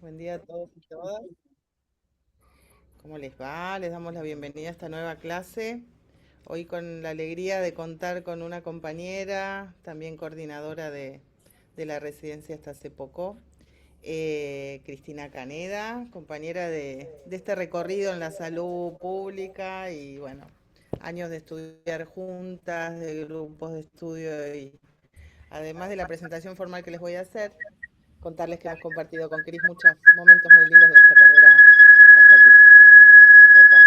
Buen día a todos y todas. ¿Cómo les va? Les damos la bienvenida a esta nueva clase. Hoy con la alegría de contar con una compañera, también coordinadora de la residencia hasta hace poco, Cristina Caneda, compañera de este recorrido en la salud pública y bueno, años de estudiar juntas, de grupos de estudio y además de la presentación formal que les voy a hacer, contarles que hemos compartido con Cris muchos momentos muy lindos de esta carrera hasta aquí. Opa,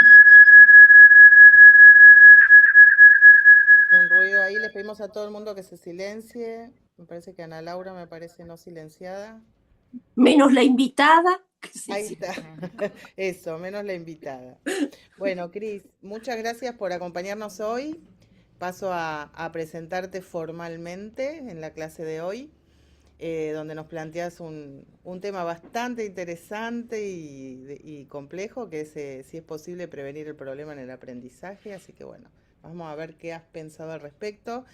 un ruido ahí, les pedimos a todo el mundo que se silencie. Me parece que Ana Laura me parece no silenciada. Menos la invitada. Sí, Ahí sí. está, eso, menos la invitada. Bueno, Cris, muchas gracias por acompañarnos hoy. Paso a presentarte formalmente en la clase de hoy, donde nos planteas un tema bastante interesante y complejo, que es si es posible prevenir el problema en el aprendizaje. Así que bueno, vamos a ver qué has pensado al respecto.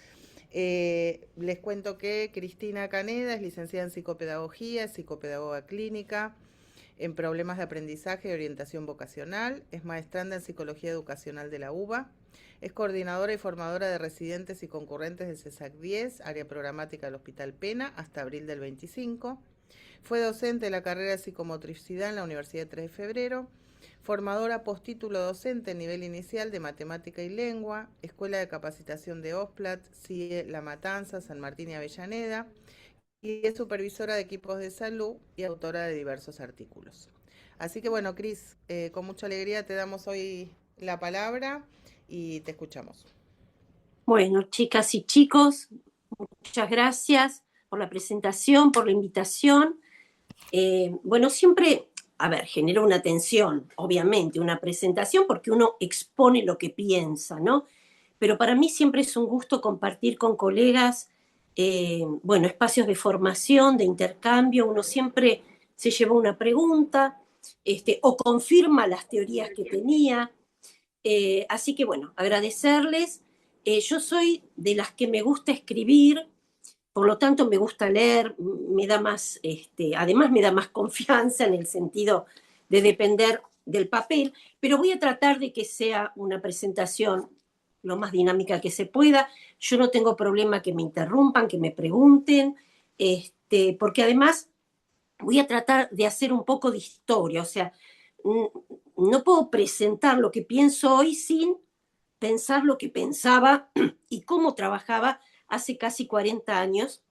Les cuento que Cristina Caneda es licenciada en psicopedagogía, es psicopedagoga clínica en problemas de aprendizaje y orientación vocacional, es maestranda en psicología educacional de la UBA, es coordinadora y formadora de residentes y concurrentes del CESAC 10, área programática del Hospital Pena, hasta abril del 25. Fue docente de la carrera de psicomotricidad en la Universidad de 3 de Febrero, formadora postítulo docente en nivel inicial de matemática y lengua, Escuela de Capacitación de OSPLAT, CIE La Matanza, San Martín y Avellaneda, y es supervisora de equipos de salud y autora de diversos artículos. Así que bueno, Cris, con mucha alegría te damos hoy la palabra y te escuchamos. Bueno, chicas y chicos, muchas gracias por la presentación, por la invitación. Bueno, siempre, a ver, genera una tensión, obviamente, una presentación porque uno expone lo que piensa, ¿no? Pero para mí siempre es un gusto compartir con colegas, bueno, espacios de formación, de intercambio. Uno siempre se lleva una pregunta, o confirma las teorías que tenía. Así que bueno, agradecerles. Yo soy de las que me gusta escribir, por lo tanto me gusta leer, me da más, además me da más confianza en el sentido de depender del papel, pero voy a tratar de que sea una presentación lo más dinámica que se pueda. Yo no tengo problema que me interrumpan, que me pregunten, porque además voy a tratar de hacer un poco de historia, o sea, no puedo presentar lo que pienso hoy sin pensar lo que pensaba y cómo trabajaba hace casi 40 años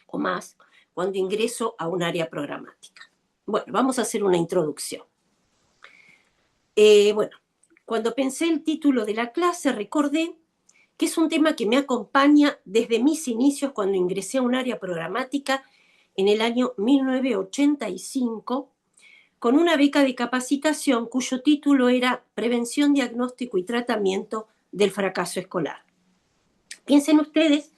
o más cuando ingreso a un área programática. Bueno, vamos a hacer una introducción. Bueno, cuando pensé el título de la clase recordé que es un tema que me acompaña desde mis inicios cuando ingresé a un área programática en el año 1985 con una beca de capacitación cuyo título era Prevención, Diagnóstico y Tratamiento del Fracaso Escolar. Piensen ustedes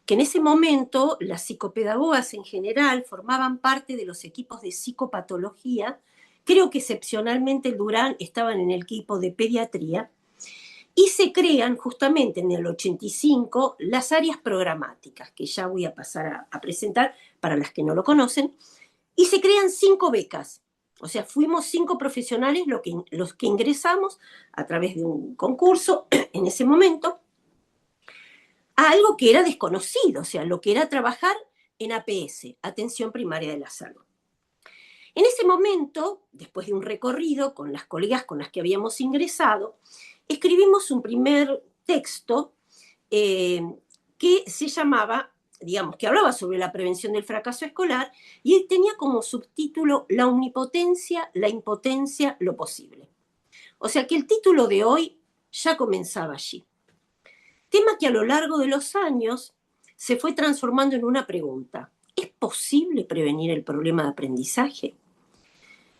que en ese momento las psicopedagogas en general formaban parte de los equipos de psicopatología, creo que excepcionalmente el Durán estaban en el equipo de pediatría, y se crean justamente en el 85 las áreas programáticas, que ya voy a pasar a presentar para las que no lo conocen, y se crean 5 becas. O sea, fuimos 5 profesionales los que ingresamos a través de un concurso en ese momento a algo que era desconocido, o sea, lo que era trabajar en APS, Atención Primaria de la Salud. En ese momento, después de un recorrido con las colegas con las que habíamos ingresado, escribimos un primer texto que se llamaba, digamos, que hablaba sobre la prevención del fracaso escolar y tenía como subtítulo La omnipotencia, la impotencia, lo posible. O sea que el título de hoy ya comenzaba allí. Tema que a lo largo de los años se fue transformando en una pregunta. ¿Es posible prevenir el problema de aprendizaje?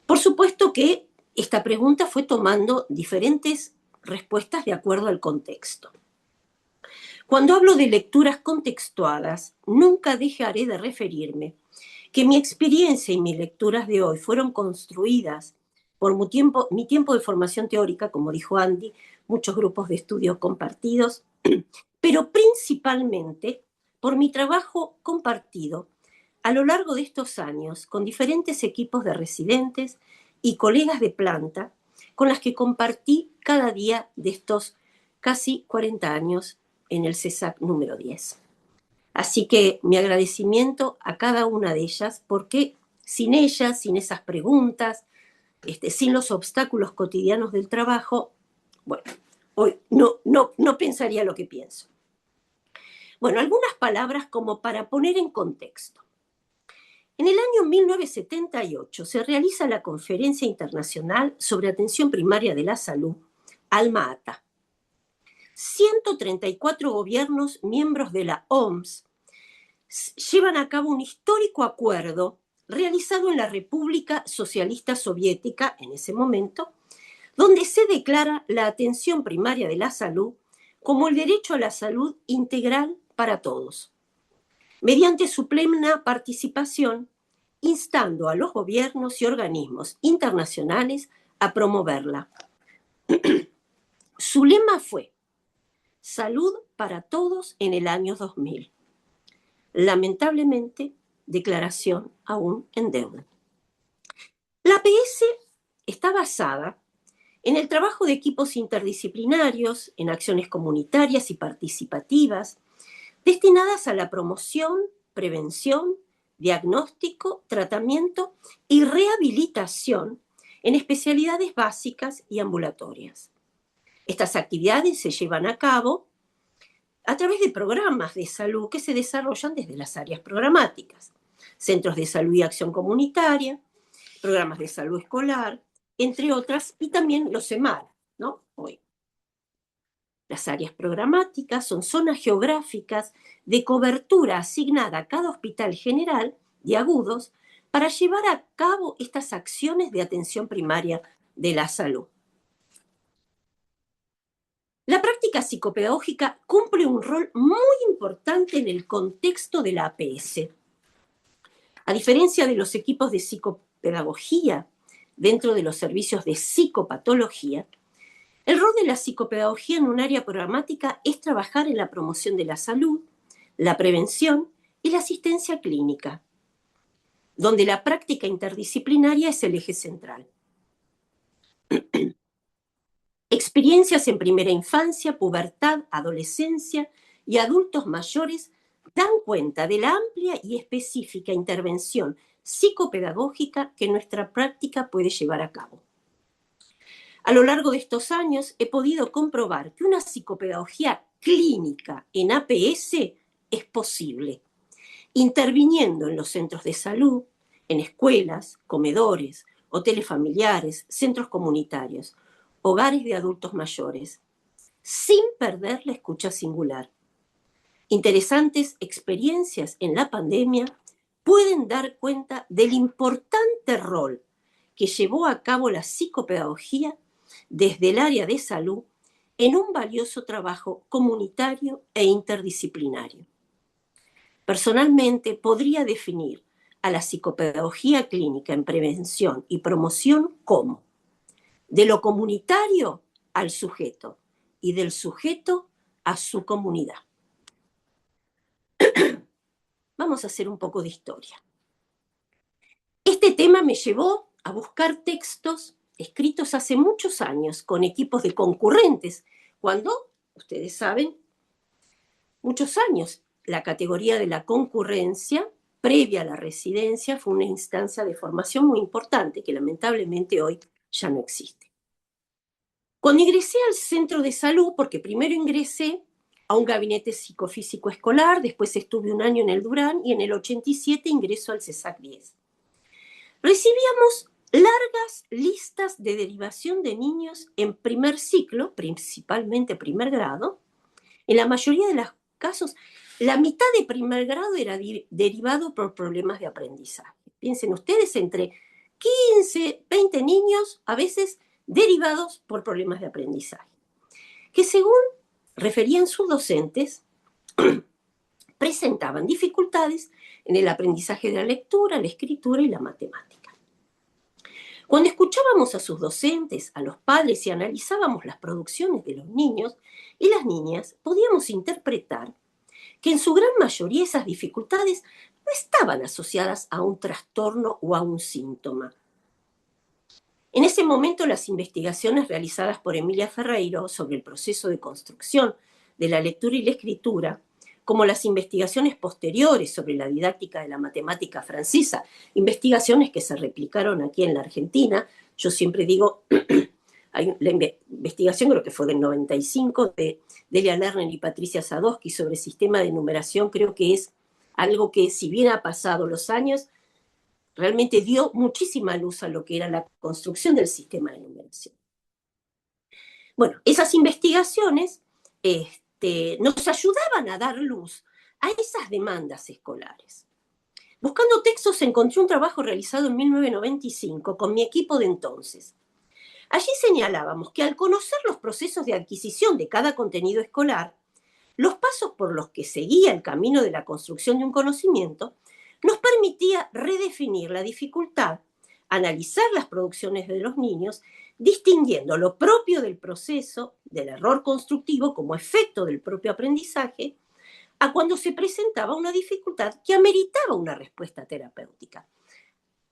Por supuesto que esta pregunta fue tomando diferentes respuestas de acuerdo al contexto. Cuando hablo de lecturas contextuadas, nunca dejaré de referirme que mi experiencia y mis lecturas de hoy fueron construidas por mi tiempo de formación teórica, como dijo Andy, muchos grupos de estudio compartidos, pero principalmente por mi trabajo compartido a lo largo de estos años con diferentes equipos de residentes y colegas de planta con las que compartí cada día de estos casi 40 años en el CESAC número 10. Así que mi agradecimiento a cada una de ellas, porque sin ellas, sin esas preguntas, sin los obstáculos cotidianos del trabajo, bueno, hoy no pensaría lo que pienso. Bueno, algunas palabras como para poner en contexto. En el año 1978 se realiza la Conferencia Internacional sobre Atención Primaria de la Salud, Alma-Ata. 134 gobiernos miembros de la OMS llevan a cabo un histórico acuerdo realizado en la República Socialista Soviética en ese momento, donde se declara la atención primaria de la salud como el derecho a la salud integral para todos, mediante su plena participación, instando a los gobiernos y organismos internacionales a promoverla. Su lema fue Salud para todos en el año 2000. Lamentablemente, declaración aún en deuda. La APS está basada en el trabajo de equipos interdisciplinarios, en acciones comunitarias y participativas, destinadas a la promoción, prevención, diagnóstico, tratamiento y rehabilitación en especialidades básicas y ambulatorias. Estas actividades se llevan a cabo a través de programas de salud que se desarrollan desde las áreas programáticas, centros de salud y acción comunitaria, programas de salud escolar, entre otras, y también los EMAR, ¿no? Hoy. Las áreas programáticas son zonas geográficas de cobertura asignada a cada hospital general de agudos para llevar a cabo estas acciones de atención primaria de la salud. La práctica psicopedagógica cumple un rol muy importante en el contexto de la APS. A diferencia de los equipos de psicopedagogía dentro de los servicios de psicopatología, el rol de la psicopedagogía en un área programática es trabajar en la promoción de la salud, la prevención y la asistencia clínica, donde la práctica interdisciplinaria es el eje central. Experiencias en primera infancia, pubertad, adolescencia y adultos mayores dan cuenta de la amplia y específica intervención psicopedagógica que nuestra práctica puede llevar a cabo. A lo largo de estos años he podido comprobar que una psicopedagogía clínica en APS es posible, interviniendo en los centros de salud, en escuelas, comedores, hoteles familiares, centros comunitarios, hogares de adultos mayores, sin perder la escucha singular. Interesantes experiencias en la pandemia pueden dar cuenta del importante rol que llevó a cabo la psicopedagogía desde el área de salud en un valioso trabajo comunitario e interdisciplinario. Personalmente, podría definir a la psicopedagogía clínica en prevención y promoción como de lo comunitario al sujeto y del sujeto a su comunidad. Vamos a hacer un poco de historia. Este tema me llevó a buscar textos escritos hace muchos años con equipos de concurrentes, cuando, ustedes saben, muchos años la categoría de la concurrencia previa a la residencia fue una instancia de formación muy importante que lamentablemente hoy ya no existe. Cuando ingresé al centro de salud, porque primero ingresé a un gabinete psicofísico escolar, después estuve un año en el Durán y en el 87 ingreso al CESAC 10. Recibíamos largas listas de derivación de niños en primer ciclo, principalmente primer grado. En la mayoría de los casos, la mitad de primer grado era derivado por problemas de aprendizaje. Piensen ustedes, entre 15, 20 niños, a veces derivados por problemas de aprendizaje, que según referían sus docentes, presentaban dificultades en el aprendizaje de la lectura, la escritura y la matemática. Cuando escuchábamos a sus docentes, a los padres y analizábamos las producciones de los niños y las niñas, podíamos interpretar que en su gran mayoría esas dificultades no no estaban asociadas a un trastorno o a un síntoma. En ese momento, las investigaciones realizadas por Emilia Ferreiro sobre el proceso de construcción de la lectura y la escritura, como las investigaciones posteriores sobre la didáctica de la matemática francesa, investigaciones que se replicaron aquí en la Argentina. Yo siempre digo, la investigación creo que fue del 95 de Delia Lerner y Patricia Sadowski sobre sistema de numeración, creo que es algo que, si bien ha pasado los años, realmente dio muchísima luz a lo que era la construcción del sistema de numeración. Bueno, esas investigaciones nos ayudaban a dar luz a esas demandas escolares. Buscando textos encontré un trabajo realizado en 1995 con mi equipo de entonces. Allí señalábamos que al conocer los procesos de adquisición de cada contenido escolar, los pasos por los que seguía el camino de la construcción de un conocimiento, nos permitía redefinir la dificultad, analizar las producciones de los niños, distinguiendo lo propio del proceso, del error constructivo como efecto del propio aprendizaje, a cuando se presentaba una dificultad que ameritaba una respuesta terapéutica.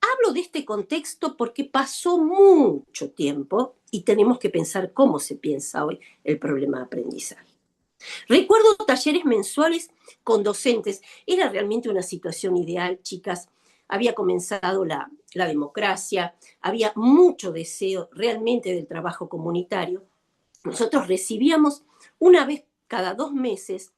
Hablo de este contexto porque pasó mucho tiempo y tenemos que pensar cómo se piensa hoy el problema de aprendizaje. Recuerdo talleres mensuales con docentes. Era realmente una situación ideal, chicas. Había comenzado la democracia, había mucho deseo realmente del trabajo comunitario. Nosotros recibíamos una vez cada 2 meses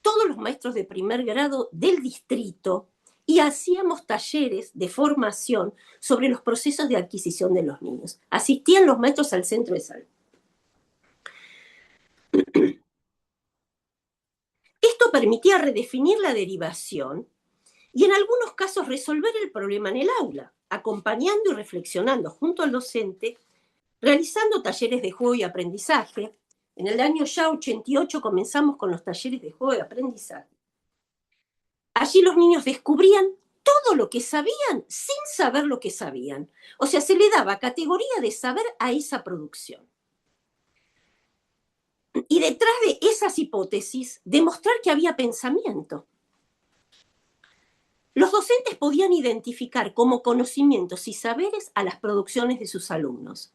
todos los maestros de primer grado del distrito y hacíamos talleres de formación sobre los procesos de adquisición de los niños. Asistían los maestros al centro de salud. Esto permitía redefinir la derivación y en algunos casos resolver el problema en el aula, acompañando y reflexionando junto al docente, realizando talleres de juego y aprendizaje. En el año ya 88 comenzamos con los talleres de juego y aprendizaje. Allí los niños descubrían todo lo que sabían sin saber lo que sabían. O sea, se le daba categoría de saber a esa producción. Y detrás de esas hipótesis, demostrar que había pensamiento. Los docentes podían identificar como conocimientos y saberes a las producciones de sus alumnos.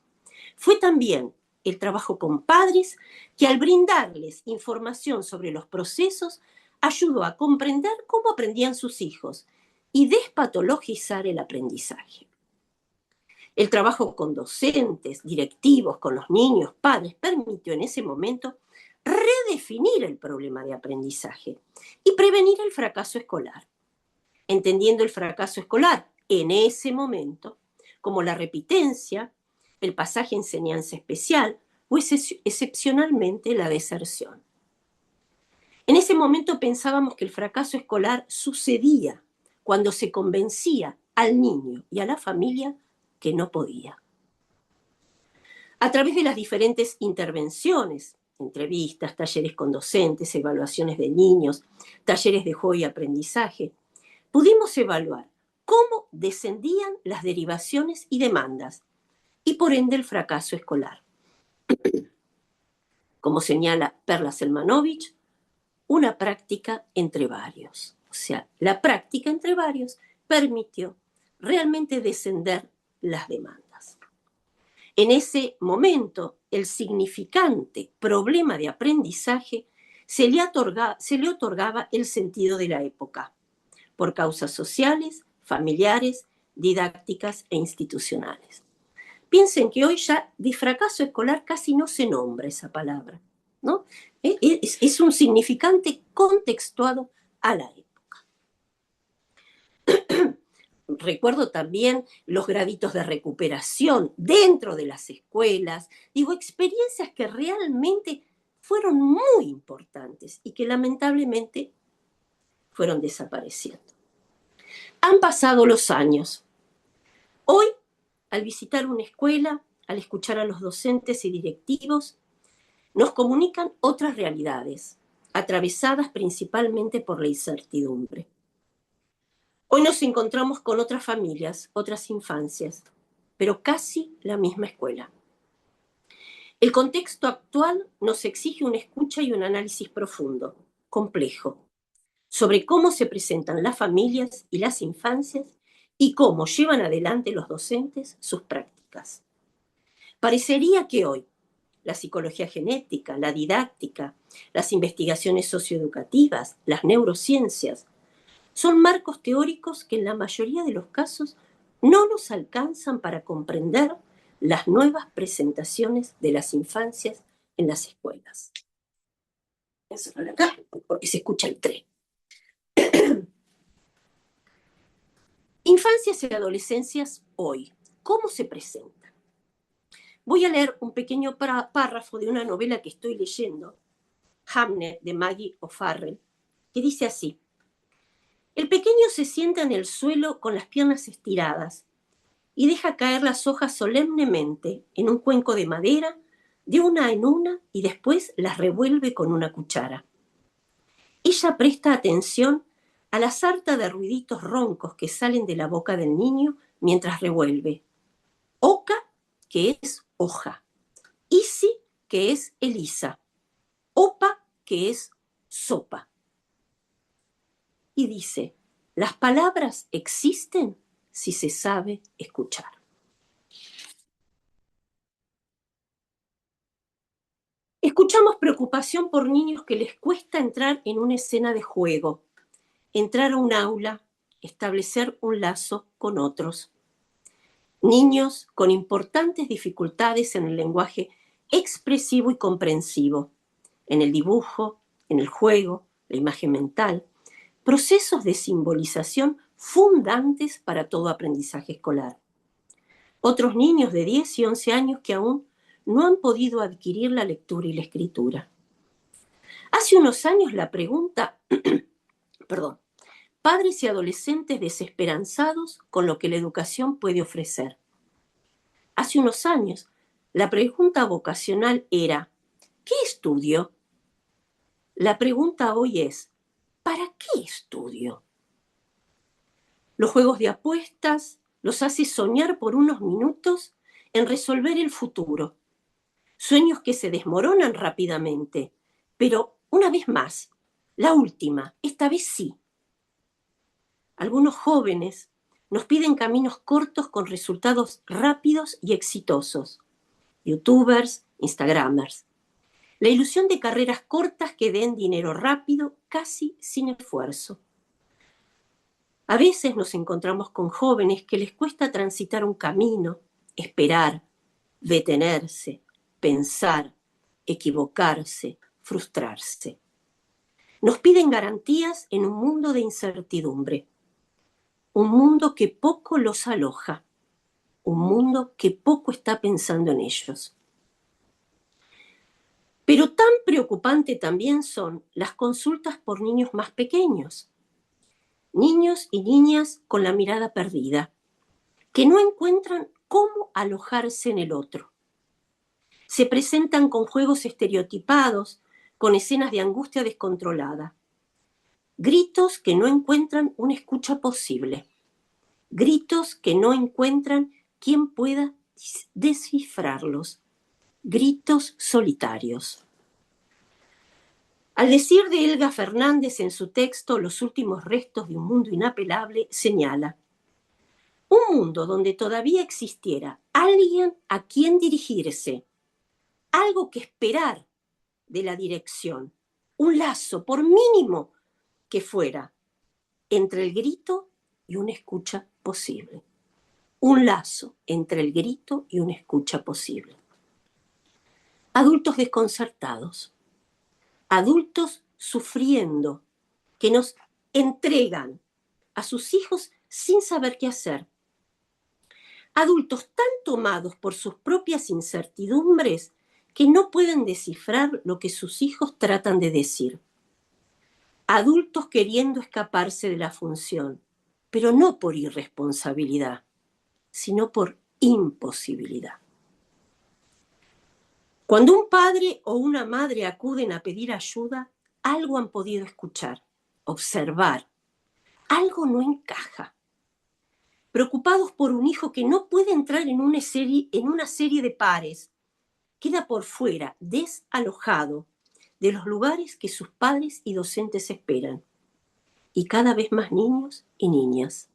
Fue también el trabajo con padres que, al brindarles información sobre los procesos, ayudó a comprender cómo aprendían sus hijos y despatologizar el aprendizaje. El trabajo con docentes, directivos, con los niños, padres, permitió en ese momento redefinir el problema de aprendizaje y prevenir el fracaso escolar, entendiendo el fracaso escolar en ese momento como la repitencia, el pasaje a enseñanza especial o excepcionalmente la deserción. En ese momento pensábamos que el fracaso escolar sucedía cuando se convencía al niño y a la familia que no podía. A través de las diferentes intervenciones, entrevistas, talleres con docentes, evaluaciones de niños, talleres de juego y aprendizaje, pudimos evaluar cómo descendían las derivaciones y demandas y por ende el fracaso escolar. Como señala Perla Selmanovich, una práctica entre varios. O sea, la práctica entre varios permitió realmente descender las demandas. En ese momento, el significante problema de aprendizaje se le otorgaba el sentido de la época, por causas sociales, familiares, didácticas e institucionales. Piensen que hoy ya de fracaso escolar casi no se nombra esa palabra, ¿no? Es un significante contextuado a la época. Recuerdo también los graditos de recuperación dentro de las escuelas, experiencias que realmente fueron muy importantes y que lamentablemente fueron desapareciendo. Han pasado los años. Hoy, al visitar una escuela, al escuchar a los docentes y directivos, nos comunican otras realidades, atravesadas principalmente por la incertidumbre. Hoy nos encontramos con otras familias, otras infancias, pero casi la misma escuela. El contexto actual nos exige una escucha y un análisis profundo, complejo. sobre cómo se presentan las familias y las infancias y cómo llevan adelante los docentes sus prácticas. Parecería que hoy la psicología genética, la didáctica, las investigaciones socioeducativas, las neurociencias, son marcos teóricos que en la mayoría de los casos no nos alcanzan para comprender las nuevas presentaciones de las infancias en las escuelas. Voy a cerrar acá porque se escucha el tren. Infancias y adolescencias hoy, ¿cómo se presentan? Voy a leer un pequeño párrafo de una novela que estoy leyendo, Hamnet, de Maggie O'Farrell, que dice así: el pequeño se sienta en el suelo con las piernas estiradas y deja caer las hojas solemnemente en un cuenco de madera, de una en una, y después las revuelve con una cuchara. Ella presta atención a la sarta de ruiditos roncos que salen de la boca del niño mientras revuelve. Oca, que es hoja. Isi, que es Elisa. Opa, que es sopa. Y dice, las palabras existen si se sabe escuchar. Escuchamos preocupación por niños que les cuesta entrar en una escena de juego, entrar a un aula, establecer un lazo con otros. Niños con importantes dificultades en el lenguaje expresivo y comprensivo, en el dibujo, en el juego, la imagen mental, procesos de simbolización fundantes para todo aprendizaje escolar. Otros niños de 10 y 11 años que aún no han podido adquirir la lectura y la escritura. Hace unos años la pregunta, padres y adolescentes desesperanzados con lo que la educación puede ofrecer. Hace unos años la pregunta vocacional era, ¿qué estudio? La pregunta hoy es, ¿para qué estudio? Los juegos de apuestas los hace soñar por unos minutos en resolver el futuro. Sueños que se desmoronan rápidamente, pero una vez más, la última, esta vez sí. Algunos jóvenes nos piden caminos cortos con resultados rápidos y exitosos. YouTubers, Instagramers. La ilusión de carreras cortas que den dinero rápido, casi sin esfuerzo. A veces nos encontramos con jóvenes que les cuesta transitar un camino, esperar, detenerse, pensar, equivocarse, frustrarse. Nos piden garantías en un mundo de incertidumbre, un mundo que poco los aloja, un mundo que poco está pensando en ellos. Pero tan preocupante también son las consultas por niños más pequeños, niños y niñas con la mirada perdida, que no encuentran cómo alojarse en el otro. Se presentan con juegos estereotipados, con escenas de angustia descontrolada. Gritos que no encuentran una escucha posible. Gritos que no encuentran quien pueda descifrarlos. Gritos solitarios. Al decir de Elga Fernández en su texto Los últimos restos de un mundo inapelable, señala: un mundo donde todavía existiera alguien a quien dirigirse, algo que esperar de la dirección, un lazo, por mínimo que fuera, entre el grito y una escucha posible. Un lazo entre el grito y una escucha posible. Adultos desconcertados, adultos sufriendo, que nos entregan a sus hijos sin saber qué hacer. Adultos tan tomados por sus propias incertidumbres que no pueden descifrar lo que sus hijos tratan de decir. Adultos queriendo escaparse de la función, pero no por irresponsabilidad, sino por imposibilidad. Cuando un padre o una madre acuden a pedir ayuda, algo han podido escuchar, observar. Algo no encaja. Preocupados por un hijo que no puede entrar en una serie de pares, queda por fuera, desalojado de los lugares que sus padres y docentes esperan. y cada vez más niños y niñas.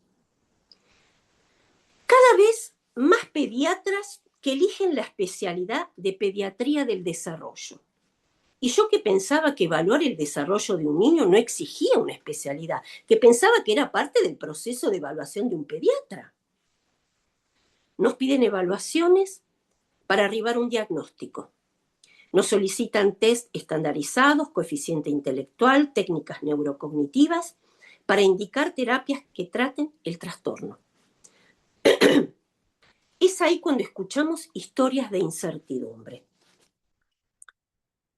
Cada vez más pediatras que eligen la especialidad de pediatría del desarrollo. Y yo que pensaba que evaluar el desarrollo de un niño no exigía una especialidad, que pensaba que era parte del proceso de evaluación de un pediatra. Nos piden evaluaciones para arribar a un diagnóstico. Nos solicitan test estandarizados, coeficiente intelectual, técnicas neurocognitivas, para indicar terapias que traten el trastorno. Es ahí cuando escuchamos historias de incertidumbre.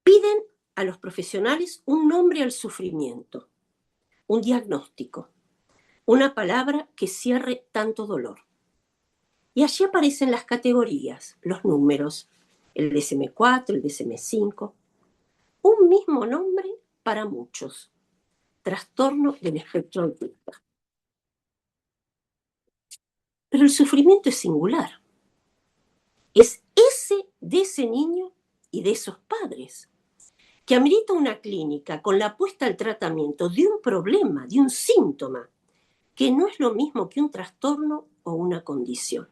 Piden a los profesionales un nombre al sufrimiento, un diagnóstico, una palabra que cierre tanto dolor. Y allí aparecen las categorías, los números, el DSM-4, el DSM-5, un mismo nombre para muchos, trastorno del espectro autista. Pero el sufrimiento es singular. Es ese de ese niño y de esos padres, que amerita una clínica con la puesta al tratamiento de un problema, de un síntoma, que no es lo mismo que un trastorno o una condición.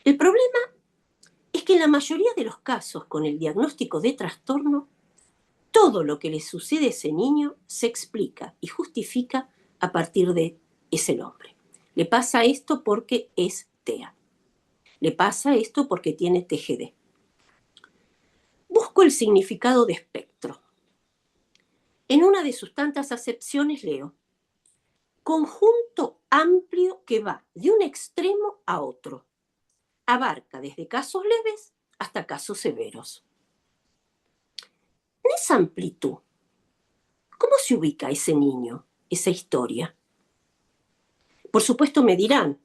El problema es que en la mayoría de los casos con el diagnóstico de trastorno, todo lo que le sucede a ese niño se explica y justifica a partir de ese nombre. Le pasa esto porque es TEA. Le pasa esto porque tiene TGD. Busco el significado de espectro. En una de sus tantas acepciones leo: conjunto amplio que va de un extremo a otro. Abarca desde casos leves hasta casos severos. En esa amplitud, ¿cómo se ubica ese niño, esa historia? Por supuesto me dirán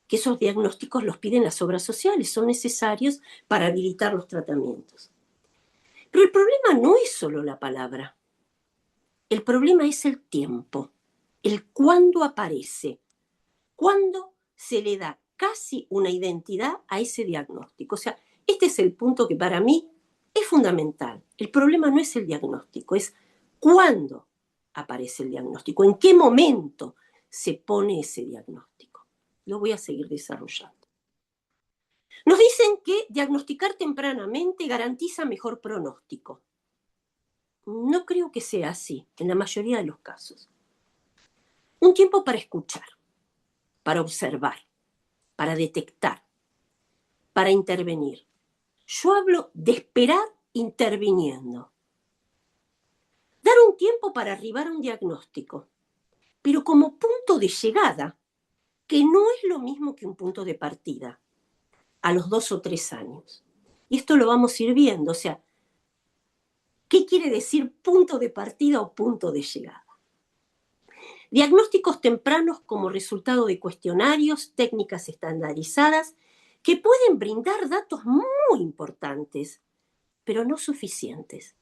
que esos diagnósticos los piden las obras sociales, son necesarios para habilitar los tratamientos. Pero el problema no es solo la palabra. El problema es el tiempo, el cuándo aparece, cuándo se le da casi una identidad a ese diagnóstico. O sea, este es el punto que para mí es fundamental. El problema no es el diagnóstico, es cuándo aparece el diagnóstico, en qué momento se pone ese diagnóstico. Lo voy a seguir desarrollando. Nos dicen que diagnosticar tempranamente garantiza mejor pronóstico. No creo que sea así en la mayoría de los casos. Un tiempo para escuchar, para observar, para detectar, para intervenir. Yo hablo de esperar interviniendo. Dar un tiempo para arribar a un diagnóstico, pero como punto de llegada, que no es lo mismo que un punto de partida, a los 2 o 3 años. Y esto lo vamos a ir viendo, o sea, ¿qué quiere decir punto de partida o punto de llegada? Diagnósticos tempranos como resultado de cuestionarios, técnicas estandarizadas, que pueden brindar datos muy importantes, pero no suficientes.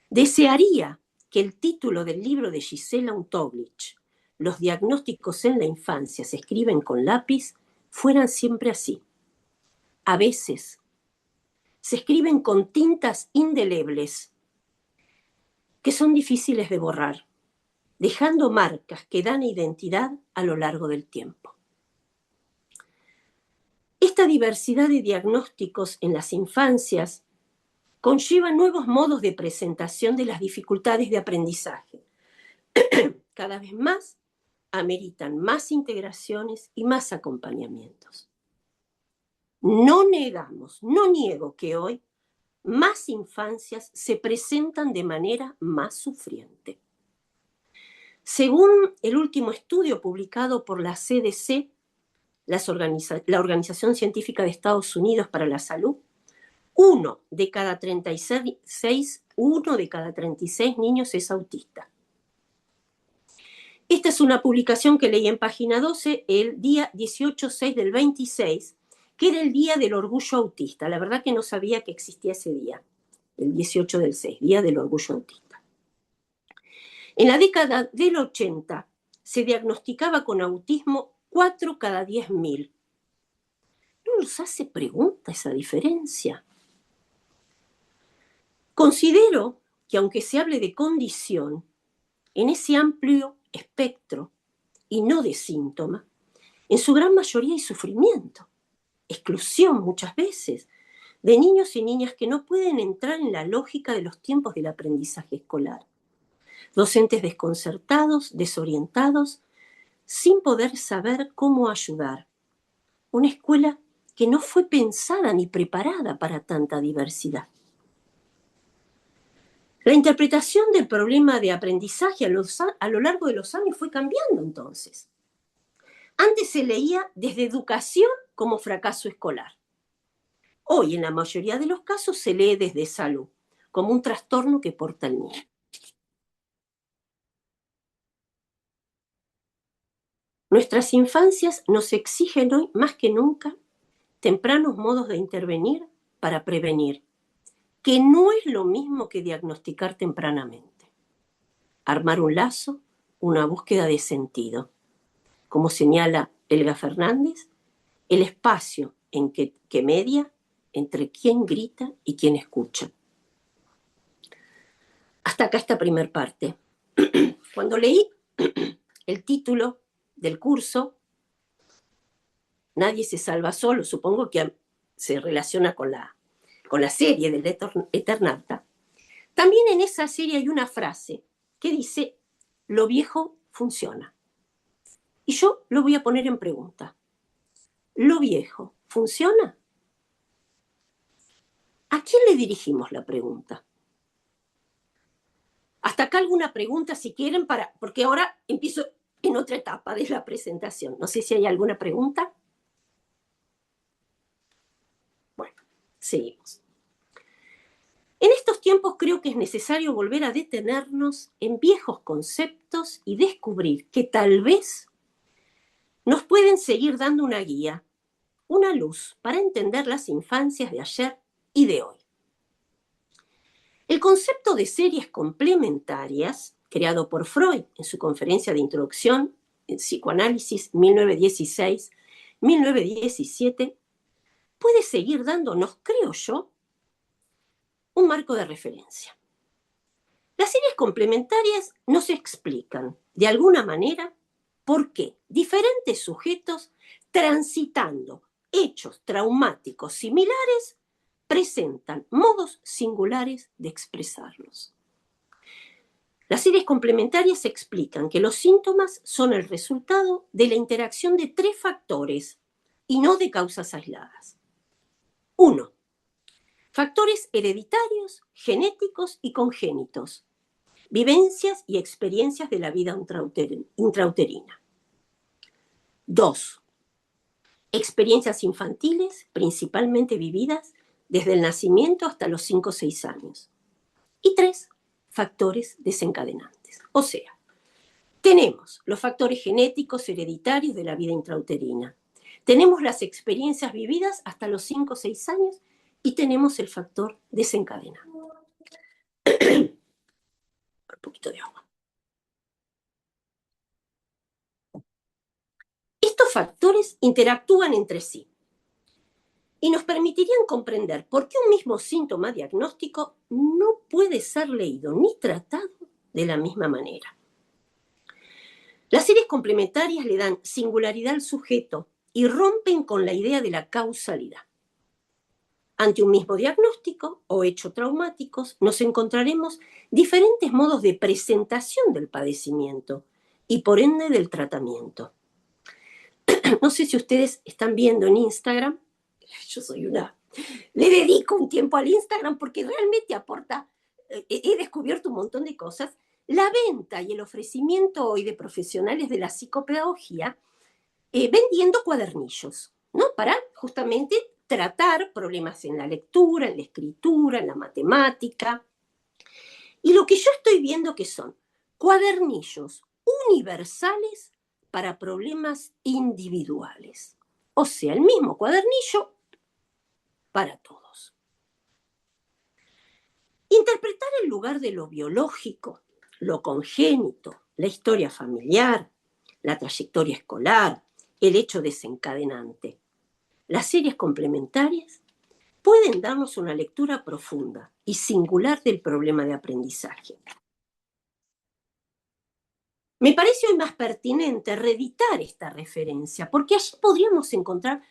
Desearía que el título del libro de Gisela Untoglich, Los diagnósticos en la infancia se escriben con lápiz, fueran siempre así. A veces se escriben con tintas indelebles que son difíciles de borrar, dejando marcas que dan identidad a lo largo del tiempo. Esta diversidad de diagnósticos en las infancias conlleva nuevos modos de presentación de las dificultades de aprendizaje. Cada vez más ameritan más integraciones y más acompañamientos. No niego que hoy más infancias se presentan de manera más sufriente. Según el último estudio publicado por la CDC, la Organización Científica de Estados Unidos para la Salud, 1 de cada 36 niños es autista. Esta es una publicación que leí en Página 12 el día 18/6 del 26, que era el Día del Orgullo Autista. La verdad que no sabía que existía ese día, el 18 del 6, Día del Orgullo Autista. En la década del 80 se diagnosticaba con autismo 4 cada 10.000. ¿No nos hace pregunta esa diferencia? Considero que aunque se hable de condición, en ese amplio espectro y no de síntoma, en su gran mayoría hay sufrimiento, exclusión muchas veces, de niños y niñas que no pueden entrar en la lógica de los tiempos del aprendizaje escolar. Docentes desconcertados, desorientados, sin poder saber cómo ayudar. Una escuela que no fue pensada ni preparada para tanta diversidad. La interpretación del problema de aprendizaje a lo largo de los años fue cambiando entonces. Antes se leía desde educación como fracaso escolar. Hoy, en la mayoría de los casos, se lee desde salud, como un trastorno que porta el niño. Nuestras infancias nos exigen hoy más que nunca tempranos modos de intervenir para prevenir, que no es lo mismo que diagnosticar tempranamente. Armar un lazo, una búsqueda de sentido. Como señala Elga Fernández, el espacio en que media entre quien grita y quien escucha. Hasta acá esta primer parte. Cuando leí el título del curso, Nadie se salva solo, supongo que se relaciona con la serie del Eternauta. También en esa serie hay una frase que dice, lo viejo funciona. Y yo lo voy a poner en pregunta. ¿Lo viejo funciona? ¿A quién le dirigimos la pregunta? Hasta acá alguna pregunta si quieren, porque ahora empiezo en otra etapa de la presentación. No sé si hay alguna pregunta. Bueno, seguimos. En estos tiempos creo que es necesario volver a detenernos en viejos conceptos y descubrir que tal vez nos pueden seguir dando una guía, una luz para entender las infancias de ayer y de hoy. El concepto de series complementarias, creado por Freud en su conferencia de introducción en psicoanálisis 1916-1917, puede seguir dándonos, creo yo, un marco de referencia. Las series complementarias nos explican, de alguna manera, por qué diferentes sujetos, transitando hechos traumáticos similares, presentan modos singulares de expresarlos. Las series complementarias explican que los síntomas son el resultado de la interacción de 3 factores y no de causas aisladas. 1. Factores hereditarios, genéticos y congénitos. Vivencias y experiencias de la vida intrauterina. 2. Experiencias infantiles, principalmente vividas desde el nacimiento hasta los 5 o 6 años. Y 3. Factores desencadenantes. O sea, tenemos los factores genéticos hereditarios de la vida intrauterina. Tenemos las experiencias vividas hasta los 5 o 6 años y tenemos el factor desencadenante. Un poquito de agua. Estos factores interactúan entre sí y nos permitirían comprender por qué un mismo síntoma diagnóstico no puede ser leído ni tratado de la misma manera. Las series complementarias le dan singularidad al sujeto y rompen con la idea de la causalidad. Ante un mismo diagnóstico o hecho traumáticos, nos encontraremos diferentes modos de presentación del padecimiento y por ende del tratamiento. No sé si ustedes están viendo en Instagram, yo le dedico un tiempo al Instagram porque realmente aporta, he descubierto un montón de cosas. La venta y el ofrecimiento hoy de profesionales de la psicopedagogía vendiendo cuadernillos, ¿no? Para justamente tratar problemas en la lectura, en la escritura, en la matemática. Y lo que yo estoy viendo que son cuadernillos universales para problemas individuales. O sea, el mismo cuadernillo para todos. Interpretar el lugar de lo biológico, lo congénito, la historia familiar, la trayectoria escolar, el hecho desencadenante. Las series complementarias pueden darnos una lectura profunda y singular del problema de aprendizaje. Me parece hoy más pertinente reeditar esta referencia, porque allí podríamos encontrar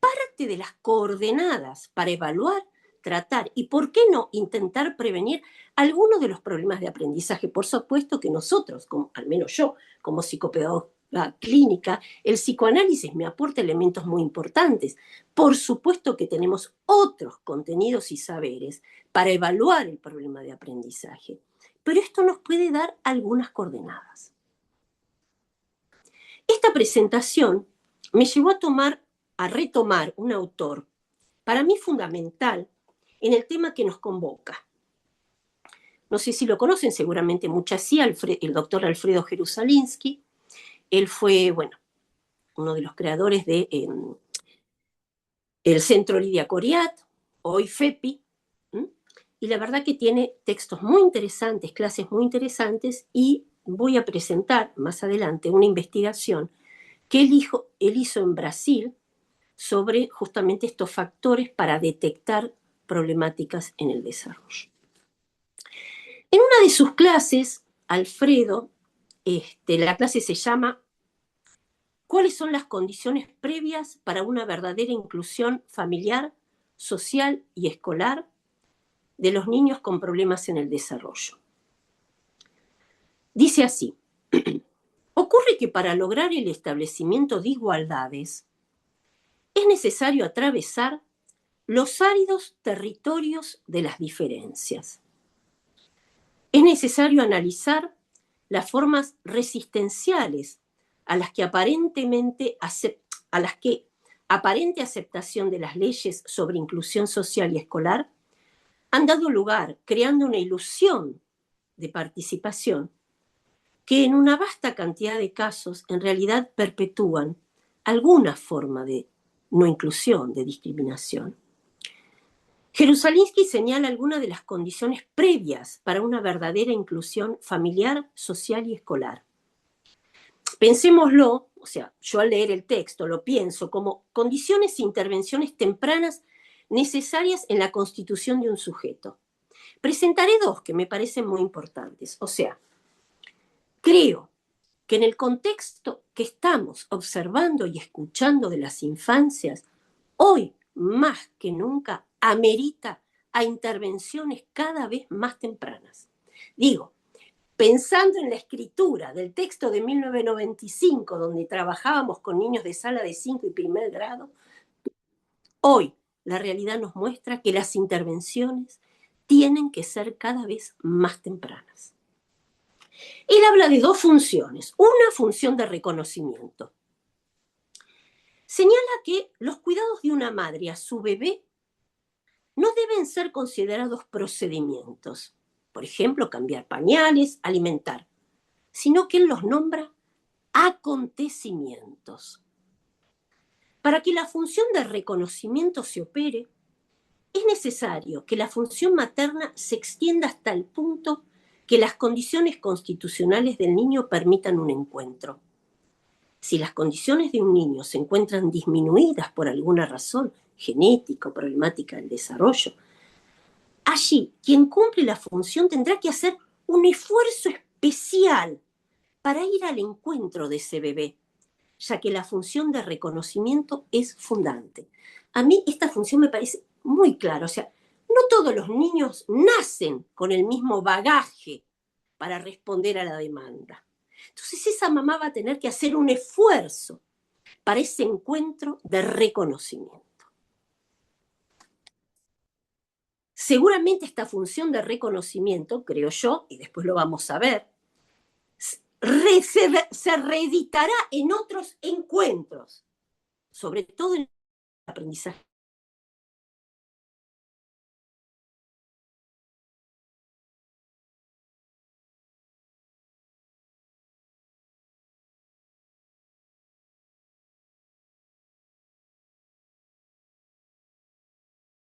parte de las coordenadas para evaluar, tratar y, ¿por qué no?, intentar prevenir algunos de los problemas de aprendizaje. Por supuesto que nosotros, como, al menos yo, como psicopedagoga clínica, el psicoanálisis me aporta elementos muy importantes. Por supuesto que tenemos otros contenidos y saberes para evaluar el problema de aprendizaje, pero esto nos puede dar algunas coordenadas. Esta presentación me llevó a retomar un autor, para mí fundamental, en el tema que nos convoca. No sé si lo conocen, seguramente muchas sí, el doctor Alfredo Jerusalinsky. Él fue, bueno, uno de los creadores de el Centro Lidia Coriat, hoy FEPI, y la verdad que tiene textos muy interesantes, clases muy interesantes, y voy a presentar más adelante una investigación que él hizo en Brasil sobre justamente estos factores para detectar problemáticas en el desarrollo. En una de sus clases, Alfredo, la clase se llama ¿Cuáles son las condiciones previas para una verdadera inclusión familiar, social y escolar de los niños con problemas en el desarrollo? Dice así: ocurre que para lograr el establecimiento de igualdades es necesario atravesar los áridos territorios de las diferencias. Es necesario analizar las formas resistenciales a las que aparente aceptación de las leyes sobre inclusión social y escolar han dado lugar, creando una ilusión de participación que en una vasta cantidad de casos en realidad perpetúan alguna forma de no inclusión, de discriminación. Jerusalinsky señala algunas de las condiciones previas para una verdadera inclusión familiar, social y escolar. Pensémoslo, o sea, yo al leer el texto lo pienso como condiciones e intervenciones tempranas necesarias en la constitución de un sujeto. Presentaré dos que me parecen muy importantes. O sea, creo que en el contexto que estamos observando y escuchando de las infancias, hoy más que nunca amerita a intervenciones cada vez más tempranas. Digo, pensando en la escritura del texto de 1995, donde trabajábamos con niños de sala de 5 y primer grado, hoy la realidad nos muestra que las intervenciones tienen que ser cada vez más tempranas. Él habla de dos funciones. Una función de reconocimiento. Señala que los cuidados de una madre a su bebé no deben ser considerados procedimientos. Por ejemplo, cambiar pañales, alimentar, sino que él los nombra acontecimientos. Para que la función de reconocimiento se opere, es necesario que la función materna se extienda hasta el punto que las condiciones constitucionales del niño permitan un encuentro. Si las condiciones de un niño se encuentran disminuidas por alguna razón, genética o problemática del desarrollo, allí quien cumple la función tendrá que hacer un esfuerzo especial para ir al encuentro de ese bebé, ya que la función de reconocimiento es fundante. A mí esta función me parece muy clara, o sea, no todos los niños nacen con el mismo bagaje para responder a la demanda. Entonces esa mamá va a tener que hacer un esfuerzo para ese encuentro de reconocimiento. Seguramente esta función de reconocimiento, creo yo, y después lo vamos a ver, se reeditará en otros encuentros, sobre todo en el aprendizaje.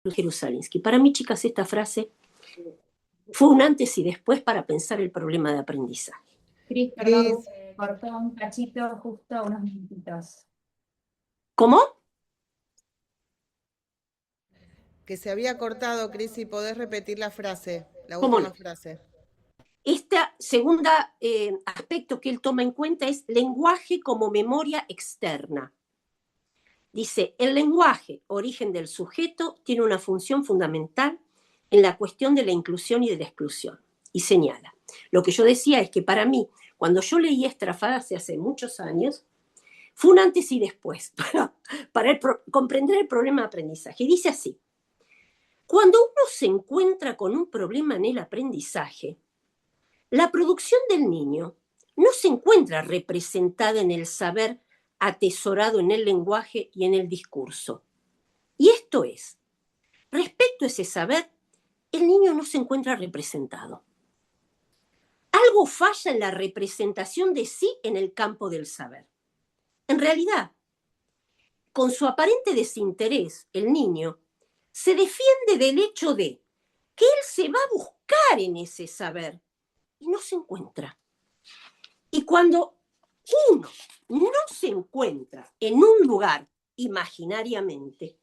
Jerusalinsky. Para mí, chicas, esta frase fue un antes y después para pensar el problema de aprendizaje. Cris, perdón, cortó un cachito justo unos minutitos. ¿Cómo? Que se había cortado, Cris, si podés repetir la frase, la ¿Cómo última no? frase. Este segundo aspecto que él toma en cuenta es lenguaje como memoria externa. Dice, el lenguaje, origen del sujeto, tiene una función fundamental en la cuestión de la inclusión y de la exclusión. Y señala, lo que yo decía es que para mí, cuando yo leí esta frase hace muchos años, fue un antes y después para comprender el problema de aprendizaje. Y dice así, cuando uno se encuentra con un problema en el aprendizaje, la producción del niño no se encuentra representada en el saber atesorado en el lenguaje y en el discurso. Y esto es, respecto a ese saber, el niño no se encuentra representado. Algo falla en la representación de sí en el campo del saber. En realidad, con su aparente desinterés, el niño se defiende del hecho de que él se va a buscar en ese saber y no se encuentra. Y cuando uno no se encuentra en un lugar imaginariamente,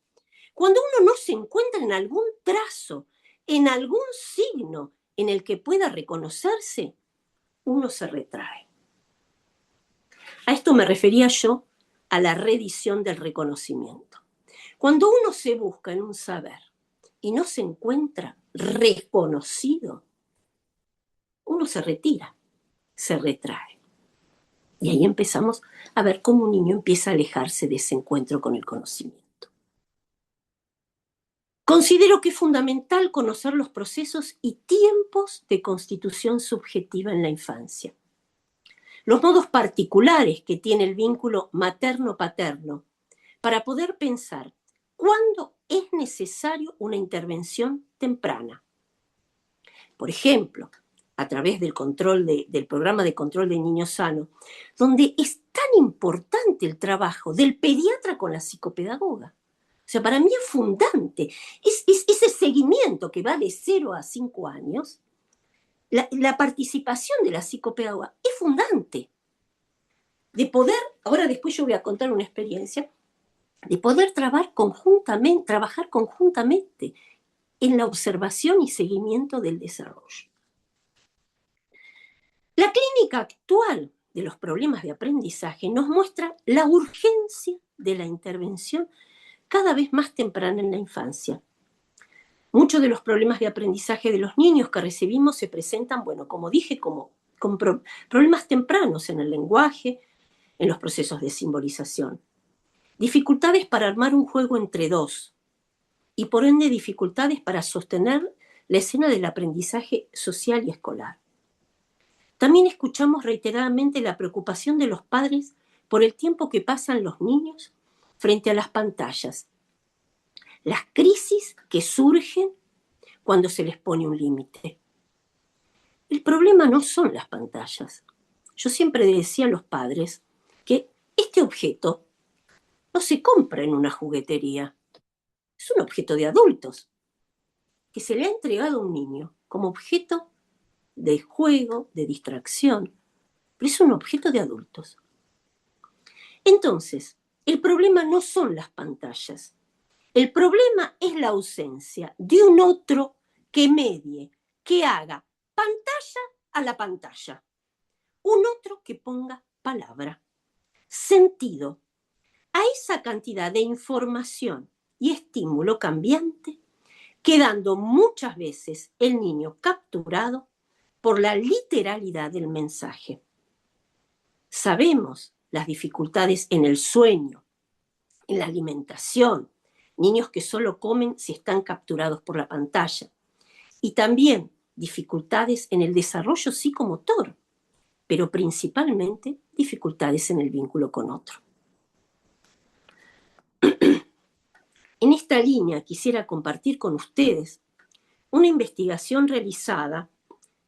cuando uno no se encuentra en algún trazo, en algún signo en el que pueda reconocerse, uno se retrae. A esto me refería yo a la redición del reconocimiento. Cuando uno se busca en un saber y no se encuentra reconocido, uno se retira, se retrae. Y ahí empezamos a ver cómo un niño empieza a alejarse de ese encuentro con el conocimiento. Considero que es fundamental conocer los procesos y tiempos de constitución subjetiva en la infancia. Los modos particulares que tiene el vínculo materno-paterno para poder pensar cuándo es necesario una intervención temprana. Por ejemplo, a través del programa de control de niño sano, donde es tan importante el trabajo del pediatra con la psicopedagoga. O sea, para mí es fundante. Es ese seguimiento que va de 0 a 5 años, la participación de la psicopedagoga es fundante. De poder, ahora después yo voy a contar una experiencia, de poder trabajar conjuntamente en la observación y seguimiento del desarrollo. La clínica actual de los problemas de aprendizaje nos muestra la urgencia de la intervención cada vez más temprana en la infancia. Muchos de los problemas de aprendizaje de los niños que recibimos se presentan, bueno, como dije, con problemas tempranos en el lenguaje, en los procesos de simbolización. Dificultades para armar un juego entre dos y por ende dificultades para sostener la escena del aprendizaje social y escolar. También escuchamos reiteradamente la preocupación de los padres por el tiempo que pasan los niños frente a las pantallas. Las crisis que surgen cuando se les pone un límite. El problema no son las pantallas. Yo siempre decía a los padres que este objeto no se compra en una juguetería. Es un objeto de adultos que se le ha entregado a un niño como objeto de juego, de distracción, pero es un objeto de adultos. Entonces, el problema no son las pantallas. El problema es la ausencia de un otro que medie, que haga pantalla a la pantalla. Un otro que ponga palabra, sentido a esa cantidad de información y estímulo cambiante, quedando muchas veces el niño capturado por la literalidad del mensaje. Sabemos las dificultades en el sueño, en la alimentación, niños que solo comen si están capturados por la pantalla, y también dificultades en el desarrollo psicomotor, pero principalmente dificultades en el vínculo con otro. En esta línea quisiera compartir con ustedes una investigación realizada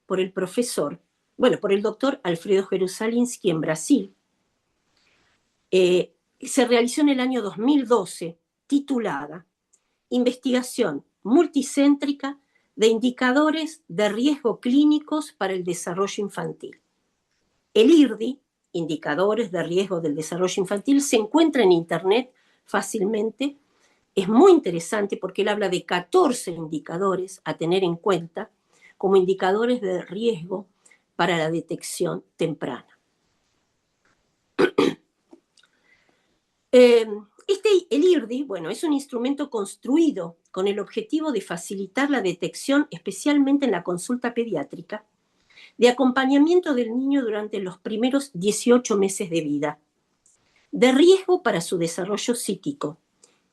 por el doctor Alfredo Jerusalinski en Brasil. Se realizó en el año 2012, titulada Investigación multicéntrica de indicadores de riesgo clínicos para el desarrollo infantil. El IRDI, Indicadores de Riesgo del Desarrollo Infantil, se encuentra en Internet fácilmente. Es muy interesante porque él habla de 14 indicadores a tener en cuenta como indicadores de riesgo para la detección temprana. El IRDI, bueno, es un instrumento construido con el objetivo de facilitar la detección, especialmente en la consulta pediátrica, de acompañamiento del niño durante los primeros 18 meses de vida, de riesgo para su desarrollo psíquico.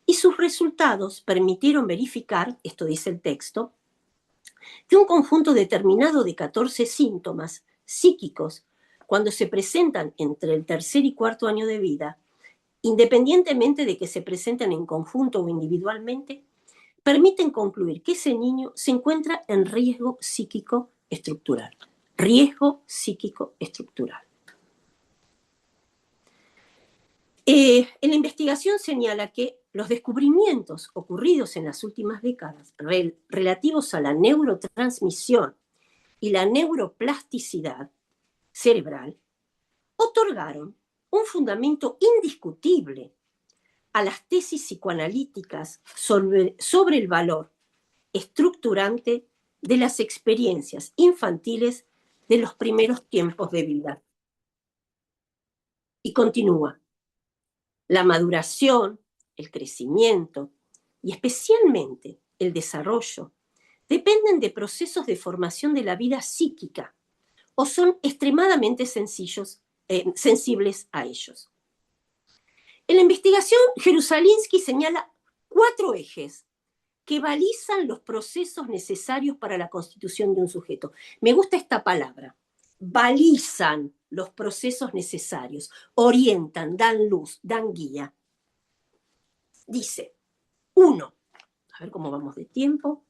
Y sus resultados permitieron verificar, esto dice el texto, que un conjunto determinado de 14 síntomas psíquicos, cuando se presentan entre el tercer y cuarto año de vida, independientemente de que se presenten en conjunto o individualmente, permiten concluir que ese niño se encuentra en riesgo psíquico estructural. Riesgo psíquico estructural. La investigación señala que los descubrimientos ocurridos en las últimas décadas relativos a la neurotransmisión y la neuroplasticidad cerebral otorgaron un fundamento indiscutible a las tesis psicoanalíticas sobre el valor estructurante de las experiencias infantiles de los primeros tiempos de vida. Y continúa. La maduración, el crecimiento y especialmente el desarrollo dependen de procesos de formación de la vida psíquica o son extremadamente sensibles a ellos. En la investigación, Jerusalinsky señala 4 ejes que balizan los procesos necesarios para la constitución de un sujeto. Me gusta esta palabra. Balizan los procesos necesarios, orientan, dan luz, dan guía. Dice, 1, a ver cómo vamos de tiempo,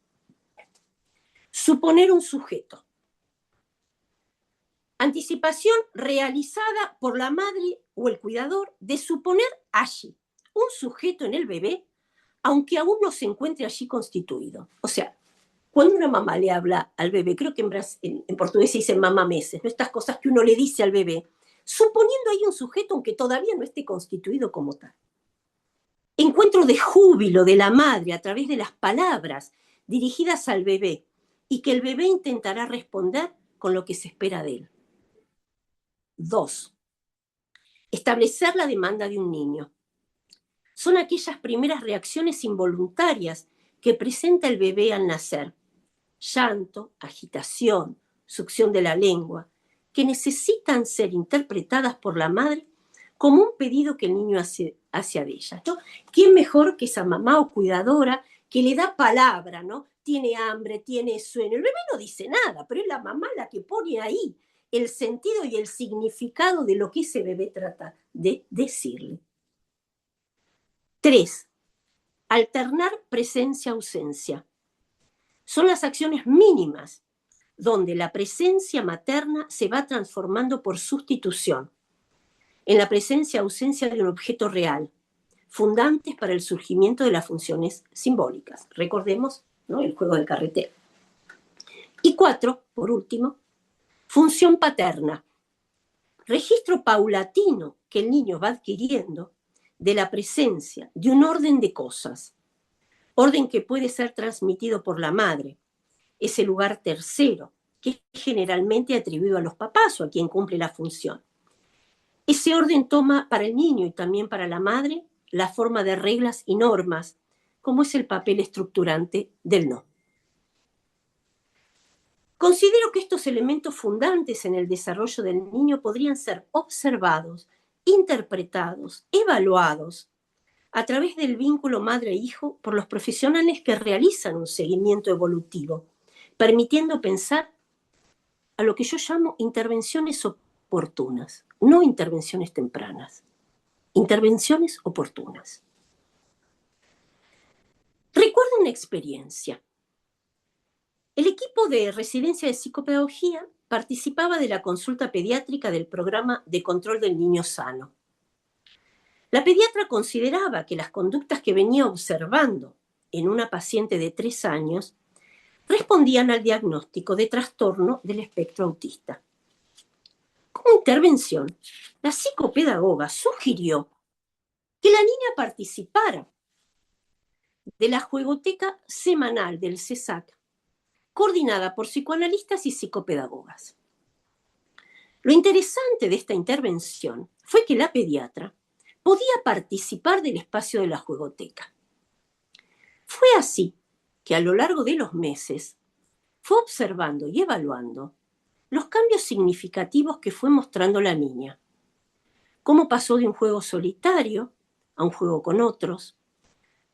suponer un sujeto. Anticipación realizada por la madre o el cuidador de suponer allí un sujeto en el bebé, aunque aún no se encuentre allí constituido. O sea, cuando una mamá le habla al bebé, creo que en portugués se dice mamá meses, ¿no? Estas cosas que uno le dice al bebé, suponiendo ahí un sujeto aunque todavía no esté constituido como tal. Encuentro de júbilo de la madre a través de las palabras dirigidas al bebé y que el bebé intentará responder con lo que se espera de él. 2. Establecer la demanda de un niño. Son aquellas primeras reacciones involuntarias que presenta el bebé al nacer. Llanto, agitación, succión de la lengua, que necesitan ser interpretadas por la madre como un pedido que el niño hace de ella, ¿no? ¿Quién mejor que esa mamá o cuidadora que le da palabra, ¿no? Tiene hambre, tiene sueño. El bebé no dice nada, pero es la mamá la que pone ahí el sentido y el significado de lo que ese bebé trata de decirle. 3. Alternar presencia-ausencia. Son las acciones mínimas donde la presencia materna se va transformando por sustitución en la presencia-ausencia de un objeto real, fundantes para el surgimiento de las funciones simbólicas. Recordemos, ¿no?, el juego del carretero. Y 4, por último, función paterna. Registro paulatino que el niño va adquiriendo de la presencia de un orden de cosas, orden que puede ser transmitido por la madre, ese lugar tercero, que es generalmente atribuido a los papás o a quien cumple la función. Ese orden toma para el niño y también para la madre la forma de reglas y normas, como es el papel estructurante del no. Considero que estos elementos fundantes en el desarrollo del niño podrían ser observados, interpretados, evaluados a través del vínculo madre-hijo por los profesionales que realizan un seguimiento evolutivo, permitiendo pensar a lo que yo llamo intervenciones oportunas, no intervenciones tempranas, intervenciones oportunas. Recuerdo una experiencia. El equipo de residencia de psicopedagogía participaba de la consulta pediátrica del programa de control del niño sano. La pediatra consideraba que las conductas que venía observando en una paciente de 3 años respondían al diagnóstico de trastorno del espectro autista. Como intervención, la psicopedagoga sugirió que la niña participara de la juegoteca semanal del CESAC, coordinada por psicoanalistas y psicopedagogas. Lo interesante de esta intervención fue que la pediatra podía participar del espacio de la juegoteca. Fue así que a lo largo de los meses fue observando y evaluando los cambios significativos que fue mostrando la niña. Cómo pasó de un juego solitario a un juego con otros.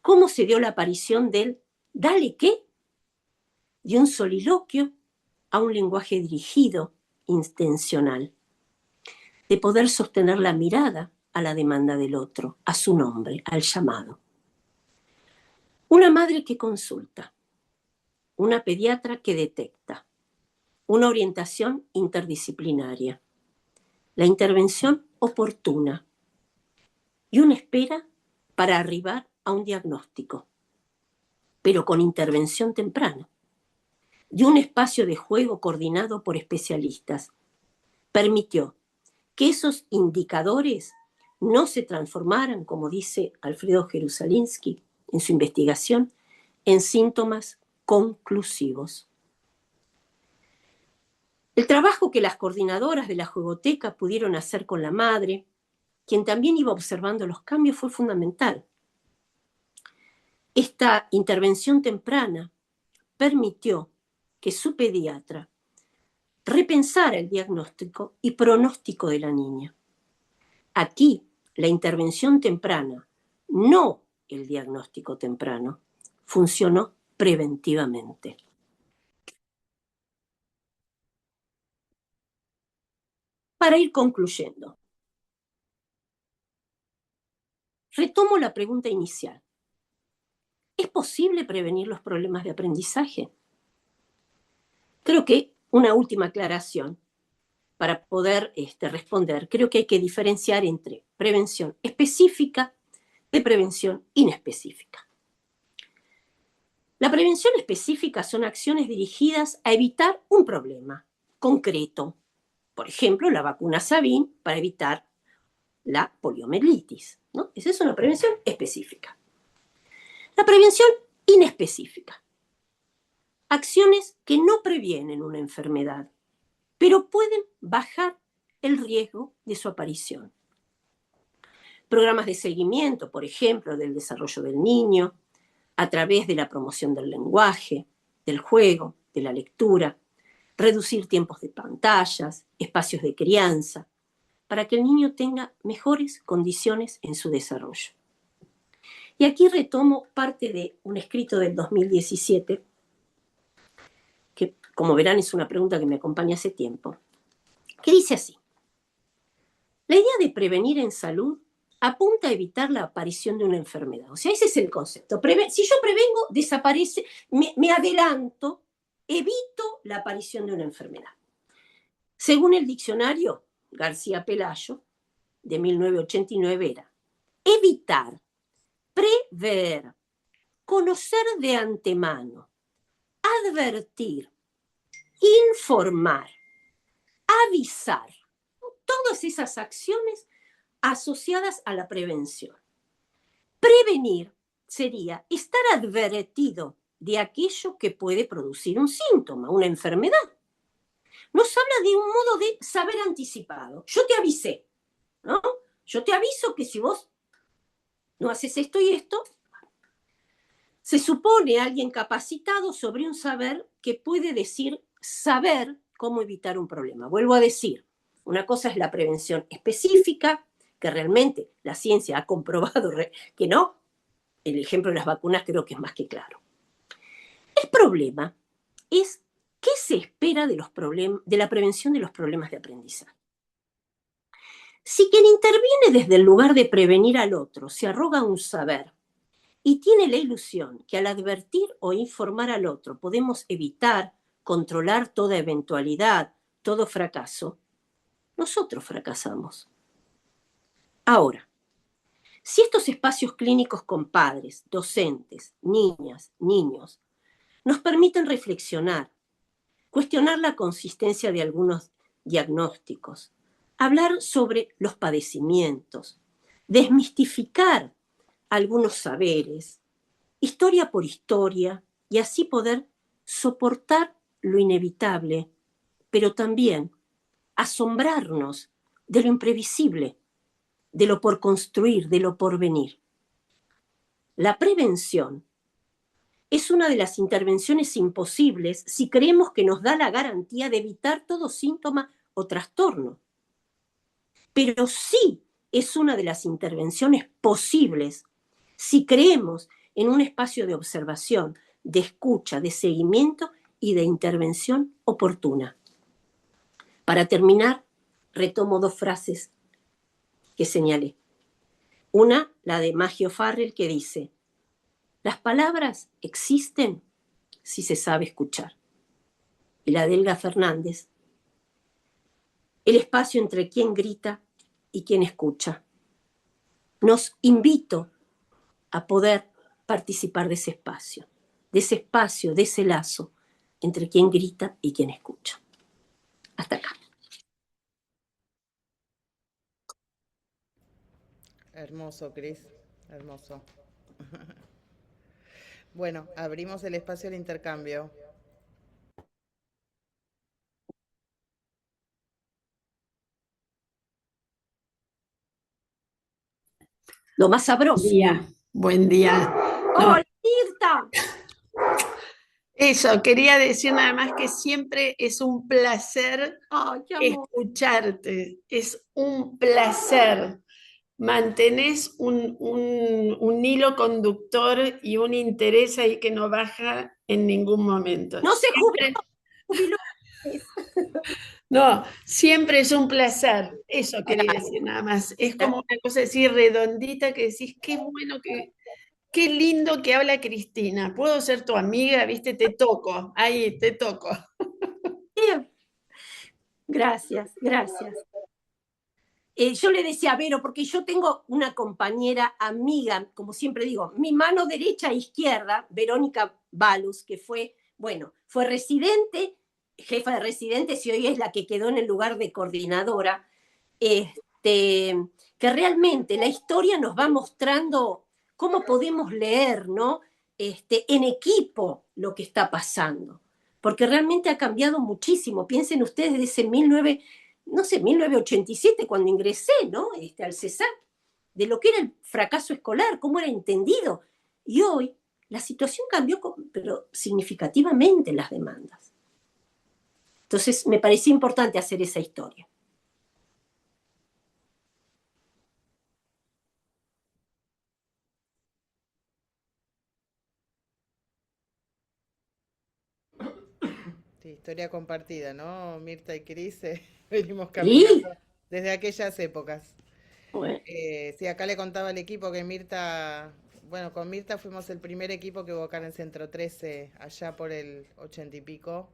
Cómo se dio la aparición del ¿dale qué? De un soliloquio a un lenguaje dirigido, intencional. De poder sostener la mirada a la demanda del otro, a su nombre, al llamado. Una madre que consulta, una pediatra que detecta, una orientación interdisciplinaria, la intervención oportuna y una espera para arribar a un diagnóstico, pero con intervención temprana, y un espacio de juego coordinado por especialistas, permitió que esos indicadores no se transformaran, como dice Alfredo Jerusalinsky en su investigación, en síntomas conclusivos. El trabajo que las coordinadoras de la juegoteca pudieron hacer con la madre, quien también iba observando los cambios, fue fundamental. Esta intervención temprana permitió que su pediatra repensara el diagnóstico y pronóstico de la niña. Aquí, la intervención temprana, no el diagnóstico temprano, funcionó preventivamente. Para ir concluyendo, retomo la pregunta inicial. ¿Es posible prevenir los problemas de aprendizaje? Creo que una última aclaración para poder responder. Creo que hay que diferenciar entre prevención específica de prevención inespecífica. La prevención específica son acciones dirigidas a evitar un problema concreto. Por ejemplo, la vacuna Sabin para evitar la poliomielitis, ¿no? Esa es una prevención específica. La prevención inespecífica. Acciones que no previenen una enfermedad, pero pueden bajar el riesgo de su aparición. Programas de seguimiento, por ejemplo, del desarrollo del niño, a través de la promoción del lenguaje, del juego, de la lectura, reducir tiempos de pantallas, espacios de crianza, para que el niño tenga mejores condiciones en su desarrollo. Y aquí retomo parte de un escrito del 2017, que como verán es una pregunta que me acompaña hace tiempo, que dice así: la idea de prevenir en salud apunta a evitar la aparición de una enfermedad. O sea, ese es el concepto. Si yo prevengo, desaparece, me adelanto, evito la aparición de una enfermedad. Según el diccionario García Pelayo, de 1989, era evitar, prever, conocer de antemano, advertir, informar, avisar. Todas esas acciones asociadas a la prevención. Prevenir sería estar advertido de aquello que puede producir un síntoma, una enfermedad. Nos habla de un modo de saber anticipado. Yo te avisé, ¿no? Yo te aviso que si vos no haces esto y esto, se supone alguien capacitado sobre un saber que puede decir saber cómo evitar un problema. Vuelvo a decir, una cosa es la prevención específica, que realmente la ciencia ha comprobado que no. El ejemplo de las vacunas creo que es más que claro. El problema es qué se espera de la prevención de los problemas de aprendizaje. Si quien interviene desde el lugar de prevenir al otro se arroga un saber y tiene la ilusión que al advertir o informar al otro podemos evitar, controlar toda eventualidad, todo fracaso, nosotros fracasamos. Ahora, si estos espacios clínicos con padres, docentes, niñas, niños, nos permiten reflexionar, cuestionar la consistencia de algunos diagnósticos, hablar sobre los padecimientos, desmistificar algunos saberes, historia por historia, y así poder soportar lo inevitable, pero también asombrarnos de lo imprevisible, de lo por construir, de lo por venir. La prevención es una de las intervenciones imposibles si creemos que nos da la garantía de evitar todo síntoma o trastorno. Pero sí es una de las intervenciones posibles si creemos en un espacio de observación, de escucha, de seguimiento y de intervención oportuna. Para terminar, retomo dos frases que señalé. Una, la de Maggio Farrell, que dice: las palabras existen si se sabe escuchar. Y la de Elga Fernández: el espacio entre quien grita y quien escucha. Nos invito a poder participar de ese espacio, de ese lazo entre quien grita y quien escucha. Hasta acá. Hermoso, Cris, hermoso. Bueno, abrimos el espacio al intercambio. Lo más sabroso. Buen día, buen día. No, ¡Hola, Mirta! eso, quería decir nada más que siempre es un placer ¡Ay, qué amor! escucharte, es un placer. Mantenés un hilo conductor y un interés ahí que no baja en ningún momento. No se Siempre- jubiló. No, siempre es un placer. Eso quería decir nada más. Es como una cosa así redondita que decís, qué bueno qué lindo que habla Cristina. ¿Puedo ser tu amiga? ¿Viste? Te toco. Ahí, te toco. Bien. Gracias, gracias. Yo le decía a Vero, porque yo tengo una compañera amiga, como siempre digo, mi mano derecha e izquierda, Verónica Balus, que fue, bueno, fue residente, jefa de residentes y hoy es la que quedó en el lugar de coordinadora, que realmente la historia nos va mostrando cómo podemos leer, ¿no? En equipo lo que está pasando, porque realmente ha cambiado muchísimo. Piensen ustedes de ese 1987, cuando ingresé, ¿no? Al CESAC, de lo que era el fracaso escolar, cómo era entendido. Y hoy la situación cambió, pero significativamente las demandas. Entonces, me parecía importante hacer esa historia. Sí, historia compartida, ¿no? Mirta y Cris venimos caminando desde aquellas épocas. Bueno. Sí, acá le contaba al equipo que Mirta, bueno, con Mirta fuimos el primer equipo que hubo acá en el Centro 13, allá por el 80 y pico.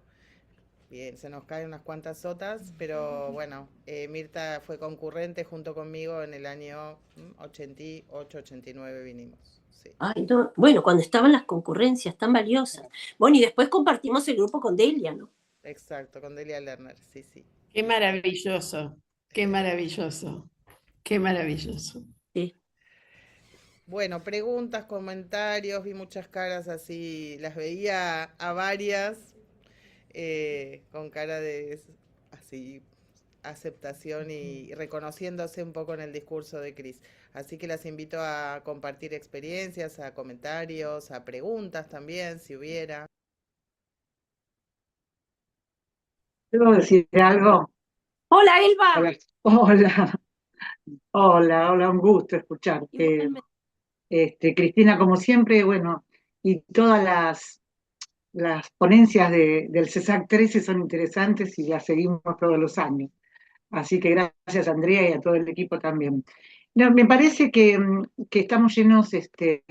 Bien, se nos caen unas cuantas sotas, pero bueno, Mirta fue concurrente junto conmigo en el año 88, 89 vinimos. Sí. Ay, no. Bueno, cuando estaban las concurrencias tan valiosas. Bueno, y después compartimos el grupo con Delia, ¿no? Exacto, con Delia Lerner, sí, sí. Qué maravilloso, qué maravilloso, qué maravilloso. Sí. Bueno, preguntas, comentarios, vi muchas caras así, las veía a varias con cara de así aceptación y reconociéndose un poco en el discurso de Cris. Así que las invito a compartir experiencias, a comentarios, a preguntas también, si hubiera. ¿Puedo decir algo? Hola, Elba. Hola, hola, hola, hola, un gusto escucharte. Cristina, como siempre, bueno, y todas las ponencias del CESAC 13 son interesantes y las seguimos todos los años. Así que gracias, Andrea, y a todo el equipo también. No, me parece que estamos llenos de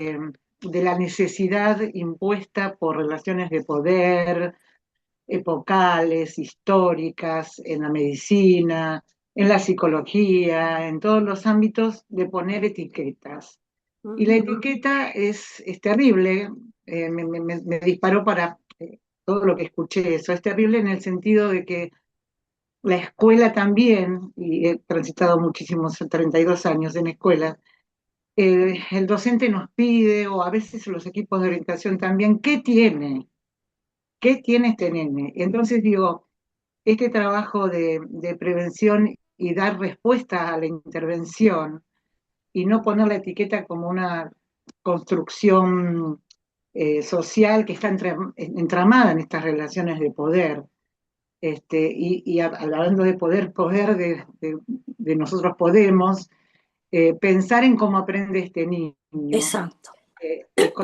la necesidad impuesta por relaciones de poder, epocales, históricas, en la medicina, en la psicología, en todos los ámbitos de poner etiquetas. Y la etiqueta es terrible, me disparó para todo lo que escuché eso, es terrible en el sentido de que la escuela también, y he transitado muchísimos, 32 años en escuela, el docente nos pide, o a veces los equipos de orientación también, ¿qué tiene? ¿Qué tiene este nene? Entonces digo, este trabajo de prevención y dar respuesta a la intervención y no poner la etiqueta como una construcción social que está entramada en estas relaciones de poder. Hablando de poder de nosotros podemos, pensar en cómo aprende este niño, Exacto.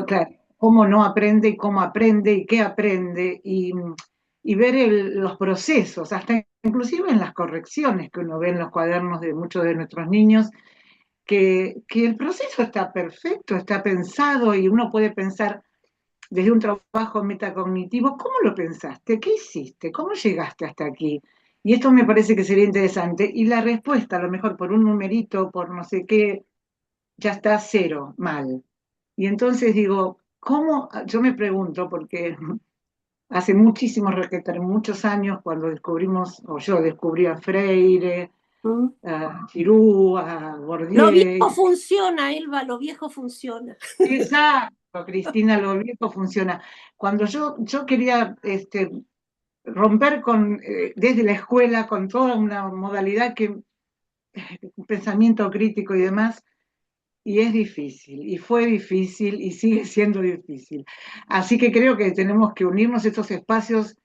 claro, cómo no aprende y cómo aprende y qué aprende, y ver los procesos, hasta inclusive en las correcciones que uno ve en los cuadernos de muchos de nuestros niños, que el proceso está perfecto, está pensado y uno puede pensar desde un trabajo metacognitivo, ¿cómo lo pensaste? ¿Qué hiciste? ¿Cómo llegaste hasta aquí? Y esto me parece que sería interesante. Y la respuesta, a lo mejor por un numerito, por no sé qué, ya está cero, mal. Y entonces digo, ¿cómo? Yo me pregunto, porque hace muchos años, cuando descubrimos, o yo descubrí a Freire, Mm. a Giroux, a Lo Bourdieu. viejo funciona, Elba, lo viejo funciona. Exacto, Cristina, lo viejo funciona. Cuando yo quería romper desde la escuela con toda una modalidad un pensamiento crítico y demás, y es difícil, y fue difícil, y sigue siendo difícil. Así que creo que tenemos que unirnos estos espacios,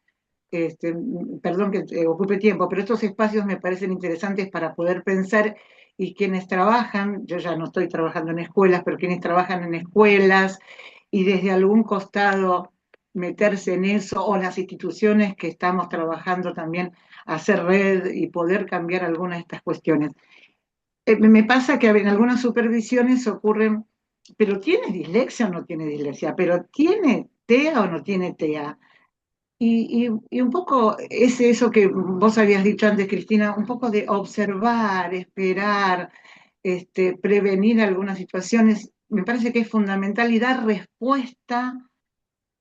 perdón que ocupe tiempo, pero estos espacios me parecen interesantes para poder pensar, y quienes trabajan, yo ya no estoy trabajando en escuelas, pero quienes trabajan en escuelas y desde algún costado meterse en eso, o las instituciones que estamos trabajando también, hacer red y poder cambiar algunas de estas cuestiones. Me pasa que en algunas supervisiones ocurren, pero ¿tiene dislexia o no tiene dislexia? ¿Pero tiene TEA o no tiene TEA? Y un poco es eso que vos habías dicho antes, Cristina, un poco de observar, esperar, prevenir algunas situaciones, me parece que es fundamental, y dar respuesta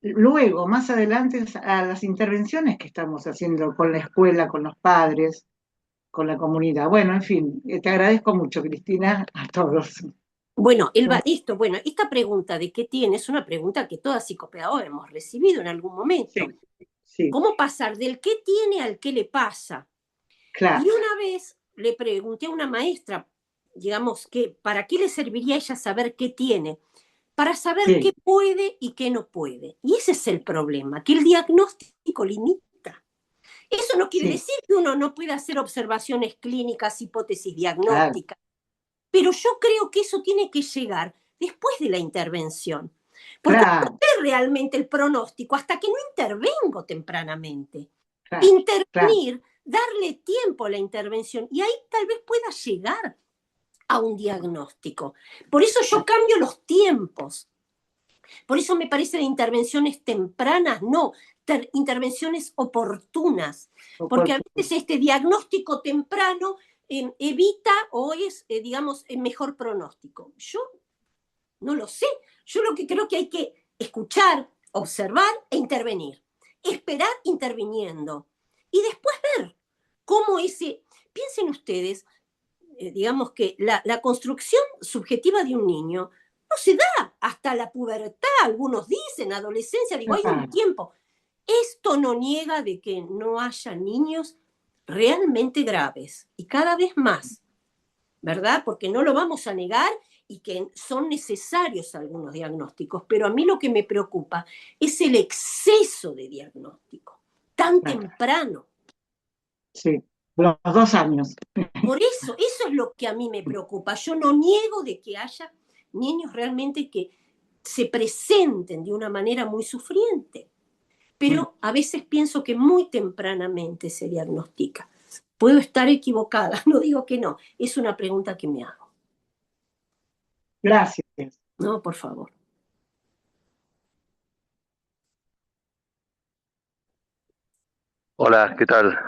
luego, más adelante, a las intervenciones que estamos haciendo con la escuela, con los padres, con la comunidad. Bueno, en fin, te agradezco mucho, Cristina, a todos. Bueno, Elba, bueno, esta pregunta de qué tiene es una pregunta que todas psicopedagogas hemos recibido en algún momento. Sí, sí, ¿Cómo pasar del qué tiene al qué le pasa? claro. Y una vez le pregunté a una maestra, digamos, que ¿para qué le serviría a ella saber qué tiene? Para saber Sí, qué puede y qué no puede. Y ese es el problema, que el diagnóstico limita. Eso no quiere sí, decir que uno no pueda hacer observaciones clínicas, hipótesis claro, diagnósticas, pero yo creo que eso tiene que llegar después de la intervención, porque no claro, sé realmente el pronóstico hasta que no intervengo tempranamente. claro, claro, Intervenir, darle tiempo a la intervención y ahí tal vez pueda llegar a un diagnóstico. Por eso yo cambio los tiempos. Por eso me parecen intervenciones tempranas, no, intervenciones oportunas, porque a veces este diagnóstico temprano evita o es, digamos, mejor pronóstico. Yo no lo sé. Yo lo que creo que hay que escuchar, observar e intervenir. Esperar interviniendo. Y después ver cómo ese... Piensen ustedes, digamos que la construcción subjetiva de un niño no se da hasta la pubertad, algunos dicen, adolescencia, digo, hay un claro, tiempo. Esto no niega de que no haya niños realmente graves y cada vez más, ¿verdad? Porque no lo vamos a negar y que son necesarios algunos diagnósticos, pero a mí lo que me preocupa es el exceso de diagnóstico, tan claro, temprano. sí, los 2 años. Por eso es lo que a mí me preocupa. Yo no niego de que haya niños realmente que se presenten de una manera muy sufriente, pero a veces pienso que muy tempranamente se diagnostica. Puedo estar equivocada, no digo que no, es una pregunta que me hago. Gracias. No, por favor. Hola, ¿qué tal?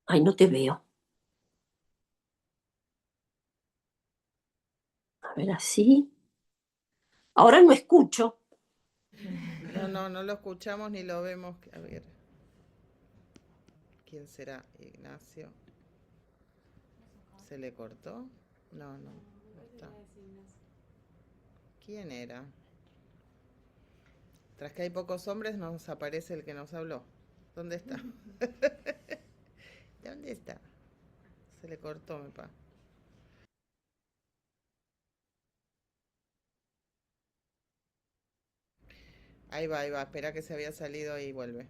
Ay, no te veo. A ver, así. Ahora no escucho. No lo escuchamos ni lo vemos. A ver, ¿quién será? Ignacio. ¿Se le cortó? No está. ¿Quién era? Tras que hay pocos hombres, nos aparece el que nos habló. ¿Dónde está? ¿Dónde está? Se le cortó, me pa. Ahí va, ahí va. Espera que se había salido y vuelve.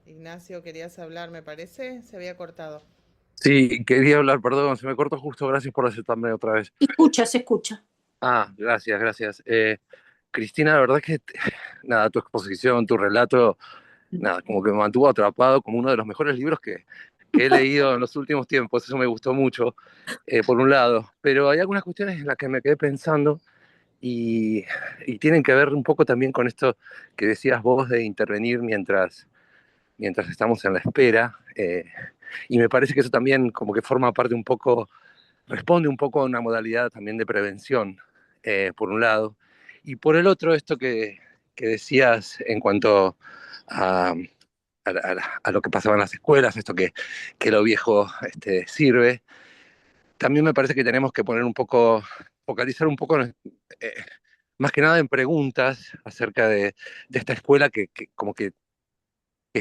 Ignacio, querías hablar, me parece. Se había cortado. Sí, quería hablar, perdón, se me cortó justo, gracias por aceptarme otra vez. Se escucha. Ah, gracias, gracias. Cristina, la verdad que, nada, tu exposición, tu relato, nada, como que me mantuvo atrapado como uno de los mejores libros que he leído en los últimos tiempos, eso me gustó mucho, por un lado, pero hay algunas cuestiones en las que me quedé pensando y, y tienen que ver un poco también con esto que decías vos de intervenir mientras estamos en la espera, y me parece que eso también como que forma parte un poco responde un poco a una modalidad también de prevención, por un lado, y por el otro, esto que decías en cuanto a, a lo que pasaba en las escuelas, esto que lo viejo sirve, también me parece que tenemos que poner un poco, focalizar un poco, más que nada en preguntas acerca de esta escuela como que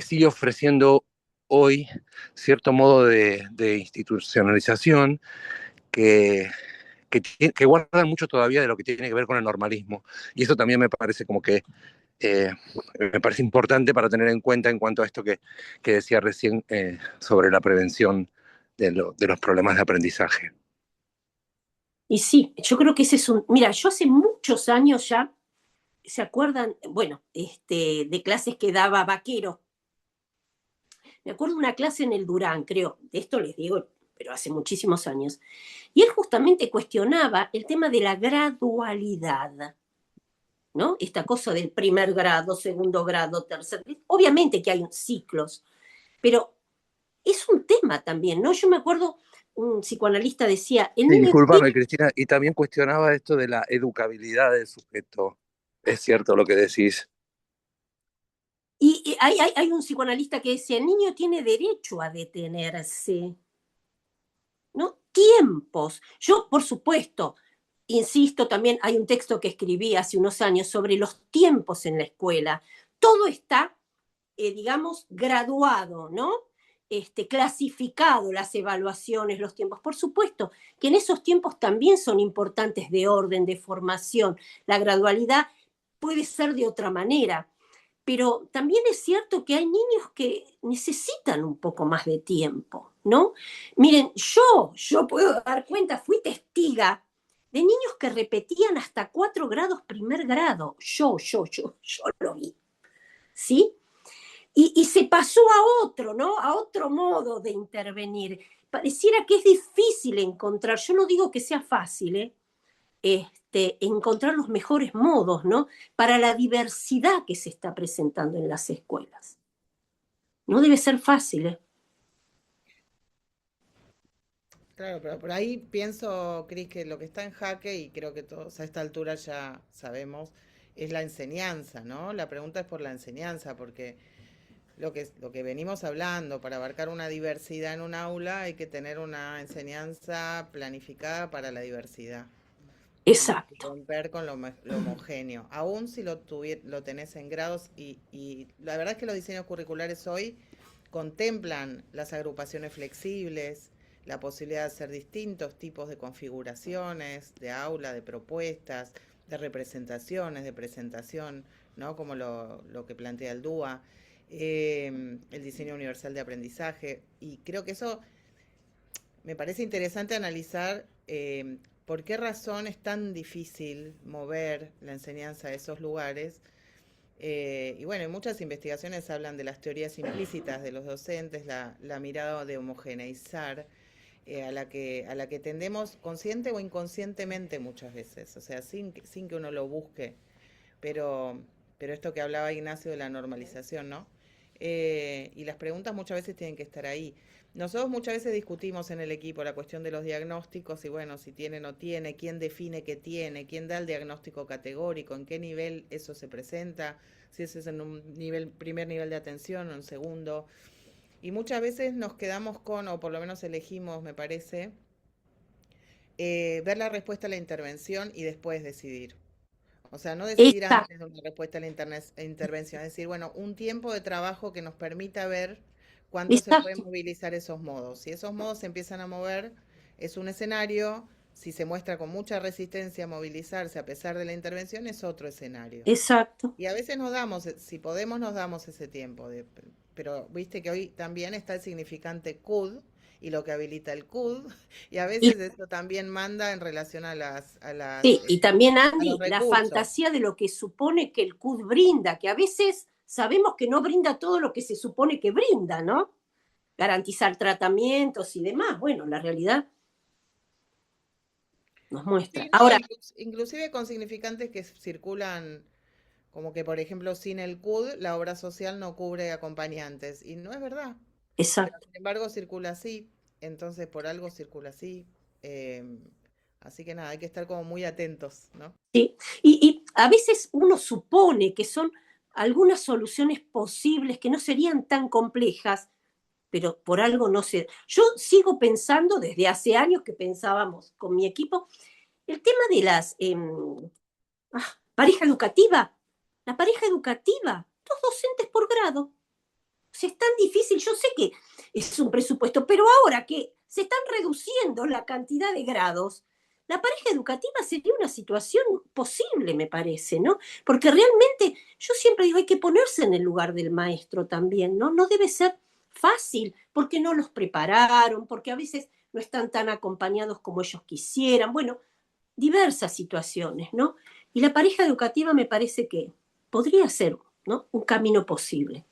sigue ofreciendo hoy cierto modo de institucionalización que, que guardan mucho todavía de lo que tiene que ver con el normalismo. Y eso también me parece como que eh, me parece importante para tener en cuenta en cuanto a esto que decía recién, sobre la prevención de los problemas de aprendizaje. Y sí, yo creo que ese es un... Mira, yo hace muchos años ya, ¿se acuerdan? Bueno, de clases que daba Vaquero. Me acuerdo de una clase en el Durán, creo, de esto les digo, pero hace muchísimos años. Y él justamente cuestionaba el tema de la gradualidad, ¿no? Esta cosa del primer grado, segundo grado, tercer grado. Obviamente que hay ciclos, pero es un tema también, ¿no? Yo me acuerdo, un psicoanalista decía, el Sí, niño discúlpame, Cristina, y también cuestionaba esto de la educabilidad del sujeto. Es cierto lo que decís. y hay un psicoanalista que decía, el niño tiene derecho a detenerse, ¿no? Tiempos. Yo, por supuesto, insisto, también hay un texto que escribí hace unos años sobre los tiempos en la escuela. Todo está, digamos, graduado, ¿no? Clasificado las evaluaciones, los tiempos. Por supuesto que en esos tiempos también son importantes de orden, de formación. La gradualidad puede ser de otra manera, pero también es cierto que hay niños que necesitan un poco más de tiempo, ¿no? Miren, yo puedo dar cuenta, fui testiga de niños que repetían hasta 4 grados primer grado. Yo lo vi, ¿sí? Y se pasó a otro, ¿no? A otro modo de intervenir. Pareciera que es difícil encontrar, yo no digo que sea fácil, encontrar los mejores modos, ¿no? Para la diversidad que se está presentando en las escuelas. No debe ser fácil, ¿eh? Claro, pero por ahí pienso, Cris, que lo que está en jaque, y creo que todos a esta altura ya sabemos, es la enseñanza, ¿no? La pregunta es por la enseñanza, porque lo que venimos hablando, para abarcar una diversidad en un aula, hay que tener una enseñanza planificada para la diversidad. Y Exacto. romper con lo homogéneo, aún si lo tenés en grados, y la verdad es que los diseños curriculares hoy contemplan las agrupaciones flexibles, la posibilidad de hacer distintos tipos de configuraciones, de aula, de propuestas, de representaciones, de presentación, ¿no? Como lo que plantea el DUA, el diseño universal de aprendizaje, y creo que eso me parece interesante analizar, por qué razón es tan difícil mover la enseñanza a esos lugares. Y bueno, en muchas investigaciones hablan de las teorías implícitas de los docentes, la mirada de homogeneizar, a la que tendemos consciente o inconscientemente muchas veces, o sea, sin que uno lo busque. Pero, pero esto que hablaba Ignacio de la normalización, ¿no? Y las preguntas muchas veces tienen que estar ahí. Nosotros muchas veces discutimos en el equipo la cuestión de los diagnósticos y bueno, si tiene o no tiene, quién define qué tiene, quién da el diagnóstico categórico, en qué nivel eso se presenta, si ese es en un nivel, primer nivel de atención o en segundo. Y muchas veces nos quedamos con, o por lo menos elegimos, me parece, ver la respuesta a la intervención y después decidir. O sea, no decidir Exacto, antes de una respuesta a la intervención, es decir, bueno, un tiempo de trabajo que nos permita ver cuánto se pueden exacto, movilizar esos modos. Si esos modos se empiezan a mover, es un escenario. Si se muestra con mucha resistencia a movilizarse a pesar de la intervención, es otro escenario. exacto. Y a veces nos damos, si podemos, nos damos ese tiempo. Pero viste que hoy también está el significante CUD y lo que habilita el CUD. Y a Y, veces eso también manda en relación sí, y también, a los Andy, la recursos. fantasía de lo que supone que el CUD brinda, que a veces sabemos que no brinda todo lo que se supone que brinda, ¿no? Garantizar tratamientos y demás. Bueno, la realidad nos muestra. Sí, no, Ahora, inclusive con significantes que circulan, como que por ejemplo sin el CUD la obra social no cubre acompañantes. Y no es verdad, pero exacto. sin embargo circula así, entonces por algo circula así. em, Así que nada, hay que estar como muy atentos, ¿no? ¿Sí? Y a veces uno supone que son algunas soluciones posibles que no serían tan complejas, pero por algo no sé. Yo sigo pensando desde hace años que pensábamos con mi equipo el tema de las pareja educativa. La pareja educativa, 2 docentes por grado. O sea, es tan difícil, yo sé que es un presupuesto, pero ahora que se están reduciendo la cantidad de grados, la pareja educativa sería una situación posible, me parece, ¿no? Porque realmente yo siempre digo, hay que ponerse en el lugar del maestro también, ¿no? No debe ser fácil, porque no los prepararon, porque a veces no están tan acompañados como ellos quisieran, bueno, diversas situaciones, ¿no? Y la pareja educativa me parece que podría ser, ¿no? Un camino posible.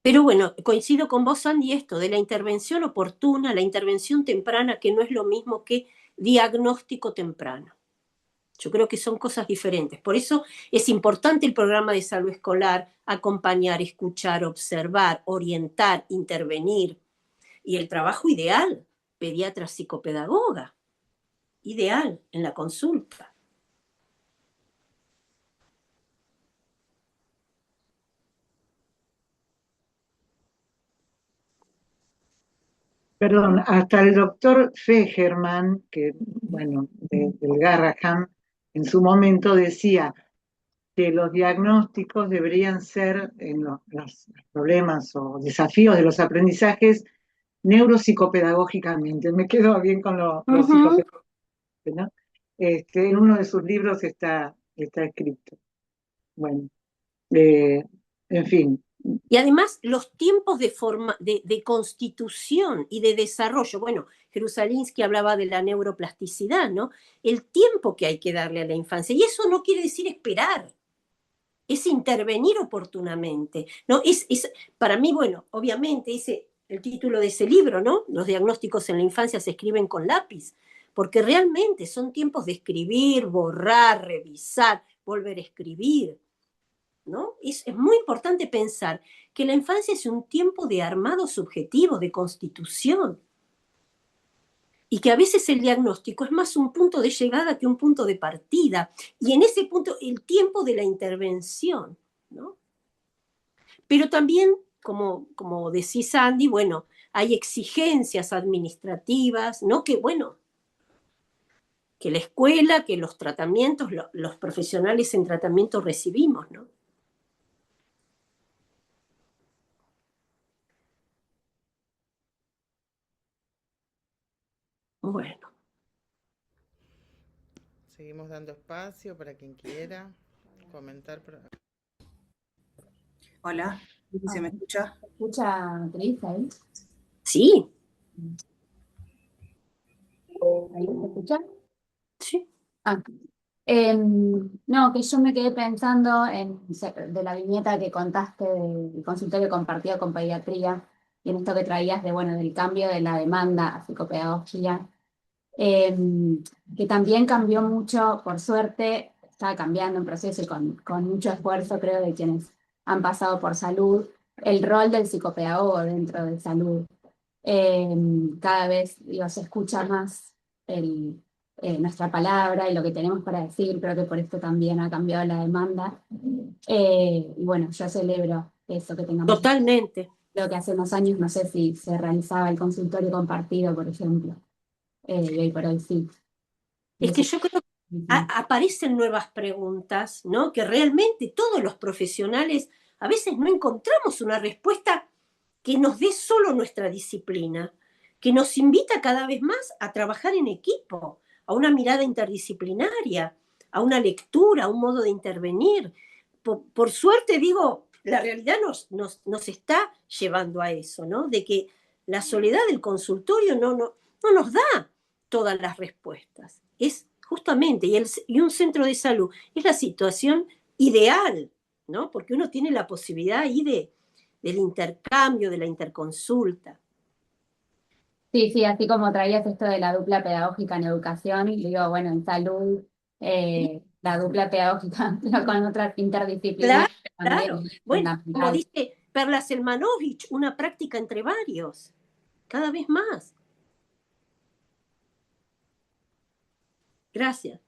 Pero bueno, coincido con vos, Andy, esto de la intervención oportuna, la intervención temprana, que no es lo mismo que diagnóstico temprano. Yo creo que son cosas diferentes. Por eso es importante el programa de salud escolar, acompañar, escuchar, observar, orientar, intervenir. Y el trabajo ideal, pediatra psicopedagoga, ideal en la consulta. Perdón, hasta el doctor Fegerman, que, bueno, del Garrahan, en su momento decía que los diagnósticos deberían ser en los problemas o desafíos de los aprendizajes neuropsicopedagógicamente. Me quedo bien con lo psicopedagógico, ¿no? En uno de sus libros está escrito. Bueno, eh, en fin. Y además los tiempos de constitución y de desarrollo. Bueno, Jerusalinsky hablaba de la neuroplasticidad, ¿no? El tiempo que hay que darle a la infancia. Y eso no quiere decir esperar, es intervenir oportunamente, ¿no? Para mí, bueno, obviamente el título de ese libro, ¿no? Los diagnósticos en la infancia se escriben con lápiz, porque realmente son tiempos de escribir, borrar, revisar, volver a escribir, ¿no? Es muy importante pensar que la infancia es un tiempo de armado subjetivo, de constitución, y que a veces el diagnóstico es más un punto de llegada que un punto de partida, y en ese punto el tiempo de la intervención, ¿no? Pero también, como decís, Andy, bueno, hay exigencias administrativas, ¿no? Que, bueno, que la escuela, que los tratamientos, los profesionales en tratamiento recibimos, ¿no? Bueno. Seguimos dando espacio para quien quiera comentar. Hola, ¿se me escucha? ¿Se escucha, Cris, ahí? Sí. ¿Ahí se escucha? Sí. Ah. No, que yo me quedé pensando de la viñeta que contaste del consultorio compartido con pediatría y en esto que traías bueno, del cambio de la demanda a psicopedagogía, que también cambió mucho, por suerte, está cambiando en proceso y con mucho esfuerzo, creo, de quienes han pasado por salud, el rol del psicopedagogo dentro de salud. Cada vez, se escucha más nuestra palabra y lo que tenemos para decir. Creo que por esto también ha cambiado la demanda. Y bueno, yo celebro eso, que tengamos. Totalmente. Lo que hace unos años no sé si se realizaba el consultorio compartido, por ejemplo. Y hoy por hoy sí. Es que yo creo que aparecen nuevas preguntas, ¿no? Que realmente todos los profesionales a veces no encontramos una respuesta que nos dé solo nuestra disciplina, que nos invita cada vez más a trabajar en equipo, a una mirada interdisciplinaria, a una lectura, a un modo de intervenir. Por suerte, digo, la realidad nos está llevando a eso, ¿no? De que la soledad del consultorio no nos da todas las respuestas. Es justamente, y un centro de salud es la situación ideal, ¿no? Porque uno tiene la posibilidad ahí del intercambio, de la interconsulta. Sí, sí, así como traías esto de la dupla pedagógica en educación, digo, bueno, en salud, la dupla pedagógica, pero con otras interdisciplinas también Claro. es Bueno, como fundamental. dice Perla Selmanovich, una práctica entre varios, cada vez más. Gracias.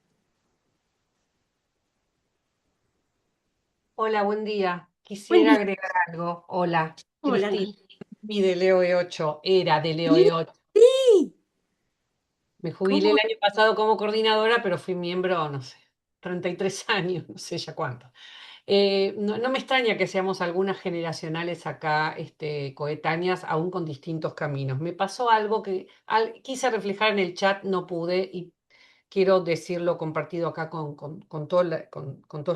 Hola, buen día. Buen Quisiera día. agregar algo. Hola, Hola. Cristina, mi de Leo E8, era de Leo Sí, E8. sí. Me jubilé el año pasado como coordinadora, pero fui miembro, no sé, 33 años, no sé ya cuánto. No me extraña que seamos algunas generacionales acá, coetáneas, aún con distintos caminos. Me pasó algo que quise reflejar en el chat, no pude, y quiero decirlo compartido acá con todos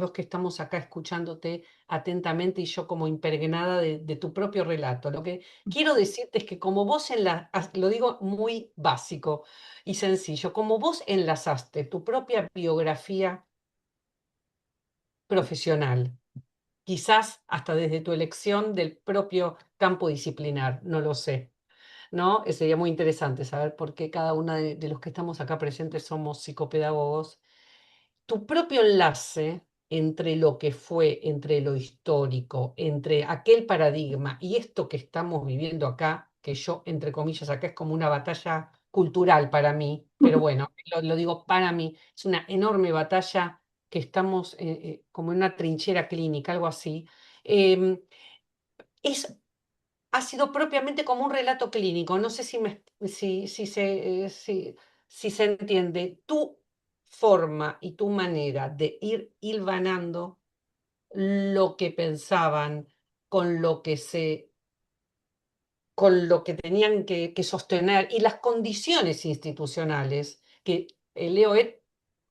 los que estamos acá escuchándote atentamente y yo como impregnada de tu propio relato. Lo que quiero decirte es que como vos lo digo muy básico y sencillo, como vos enlazaste tu propia biografía profesional, quizás hasta desde tu elección del propio campo disciplinar, no lo sé. ¿No? Sería muy interesante saber por qué cada uno de los que estamos acá presentes somos psicopedagogos. Tu propio enlace entre lo que fue, entre lo histórico, entre aquel paradigma y esto que estamos viviendo acá, que yo, entre comillas, acá es como una batalla cultural para mí, pero bueno, lo digo para mí, es una enorme batalla que estamos como en una trinchera clínica, algo así. Em, es ha sido propiamente como un relato clínico. No sé si se entiende. Tu forma y tu manera de ir hilvanando lo que pensaban con lo que tenían que sostener y las condiciones institucionales que el EOE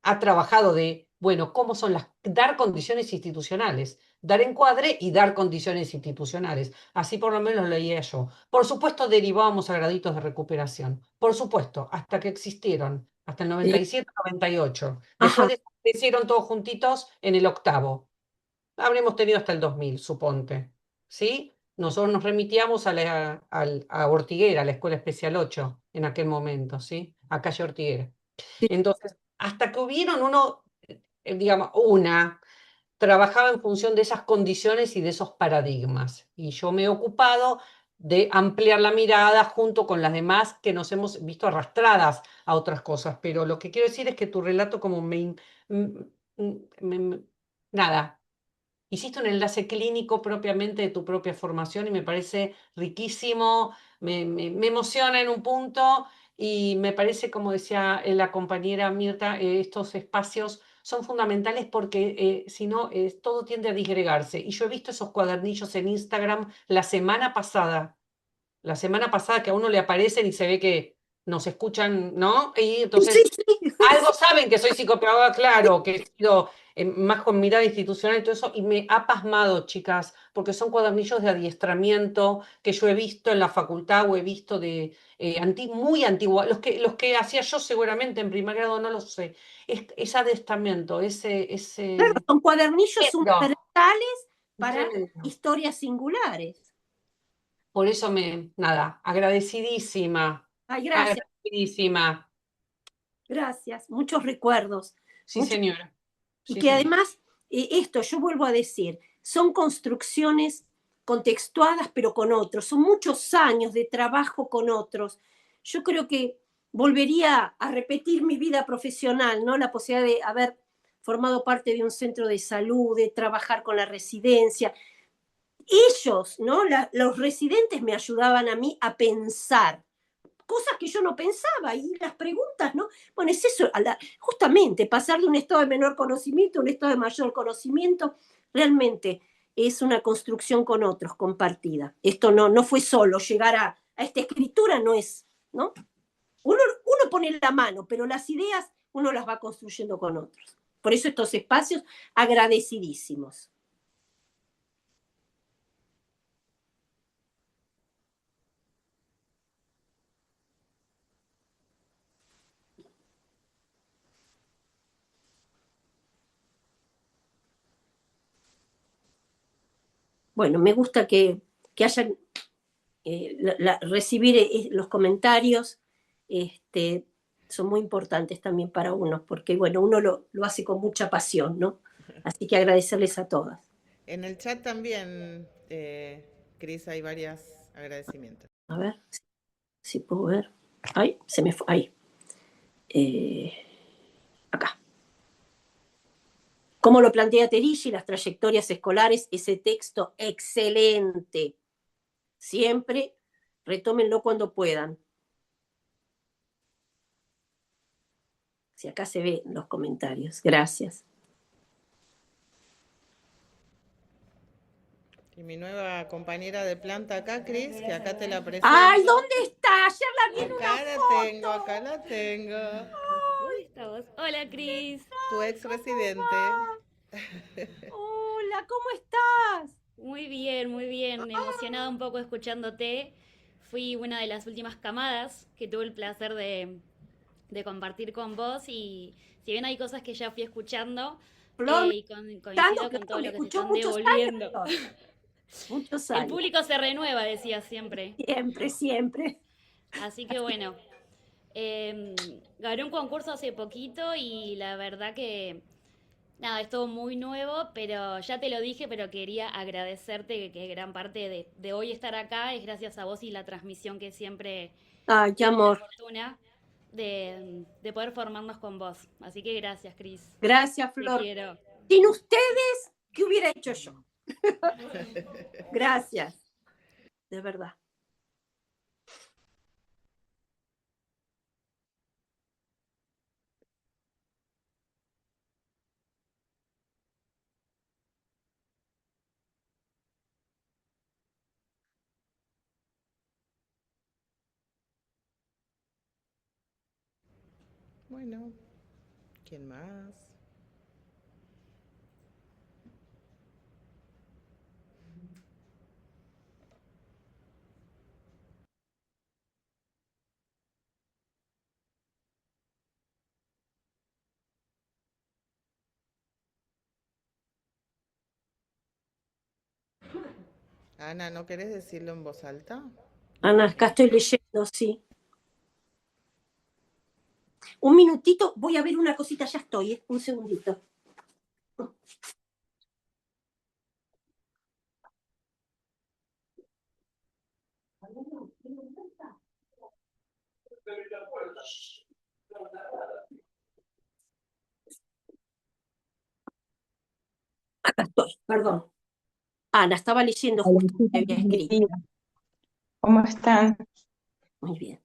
ha trabajado bueno, cómo son dar condiciones institucionales, dar encuadre y dar condiciones institucionales. Así por lo menos lo leía yo. Por supuesto, derivábamos a graditos de recuperación. Por supuesto, hasta que existieron, hasta el 97, 98. Ajá. Después desaparecieron todos juntitos en el octavo. Habremos tenido hasta el 2000, suponte. ¿Sí? Nosotros nos remitíamos a Ortiguera, a la Escuela Especial 8, en aquel momento, ¿sí? A calle Ortiguera. Entonces, hasta que hubieron digamos, trabajaba en función de esas condiciones y de esos paradigmas. Y yo me he ocupado de ampliar la mirada junto con las demás que nos hemos visto arrastradas a otras cosas. Pero lo que quiero decir es que tu relato como nada, hiciste un enlace clínico propiamente de tu propia formación y me parece riquísimo, me emociona en un punto y me parece, como decía la compañera Mirta, estos espacios son fundamentales porque si no, todo tiende a disgregarse. Y yo he visto esos cuadernillos en Instagram la semana pasada que a uno le aparecen y se ve que nos escuchan, ¿no? Y entonces algo saben que soy psicopedagoga, claro, que he sido más con mirada institucional y todo eso, y me ha pasmado, chicas, porque son cuadernillos de adiestramiento que yo he visto en la facultad o he visto muy antiguos, los que hacía yo seguramente en primer grado, no lo sé, ese adiestramiento, Claro, son cuadernillos Tremendo, universales para tremendo. historias singulares. Por eso nada, agradecidísima, Ay, gracias, agradecidísima. gracias. Muchos recuerdos. Sí, señora. Y Sí, que señora. además, esto yo vuelvo a decir, son construcciones contextuadas pero con otros, son muchos años de trabajo con otros. Yo creo que volvería a repetir mi vida profesional, ¿no? La posibilidad de haber formado parte de un centro de salud, de trabajar con la residencia. Ellos, ¿no? Los residentes me ayudaban a mí a pensar cosas que yo no pensaba, y las preguntas, ¿no? Bueno, es eso, justamente pasar de un estado de menor conocimiento a un estado de mayor conocimiento, realmente es una construcción con otros, compartida. Esto no fue solo llegar a esta escritura, no es, ¿no? Uno pone la mano, pero las ideas uno las va construyendo con otros. Por eso estos espacios agradecidísimos. Bueno, me gusta que hayan recibir los comentarios, son muy importantes también para uno, porque bueno, uno lo hace con mucha pasión, ¿no? Así que agradecerles a todas. En el chat también, Cris, hay varios agradecimientos. A ver si puedo ver. Ay, se me fue. Ahí. Acá. Como lo plantea Terigi, las trayectorias escolares, ese texto excelente. Siempre retómenlo cuando puedan. Si acá se ven los comentarios. Gracias. Y mi nueva compañera de planta acá, Cris, que acá te la presento. ¡Ay, ¿dónde está? Ayer la vi en una Acá la foto. tengo, acá la tengo. Ay, Estamos. Hola, Cris. Tu ex residente. Hola, ¿cómo estás? Muy bien. Emocionada un poco escuchándote. Fui una de las últimas camadas que tuve el placer de compartir con vos y si bien hay cosas que ya fui escuchando Flor, y coincido con todo lo que se están devolviendo. Muchos El años. público se renueva, decía siempre. Siempre. Así que bueno, gané un concurso hace poquito y la verdad que nada, es todo muy nuevo, pero ya te lo dije, pero quería agradecerte que gran parte de hoy estar acá es gracias a vos y la transmisión que siempre Ay, qué tuve la amor. fortuna de poder formarnos con vos. Así que gracias, Cris. Gracias, Te Flor. quiero. Sin ustedes, ¿qué hubiera hecho yo? Gracias. De verdad. Bueno, ¿quién más? Ana, ¿no querés decirlo en voz alta? Ana, acá estoy leyendo, sí. Un minutito, voy a ver una cosita, ya estoy, un segundito. Acá estoy, perdón. Ana, estaba leyendo justo lo que había escrito. ¿Cómo están? Muy bien.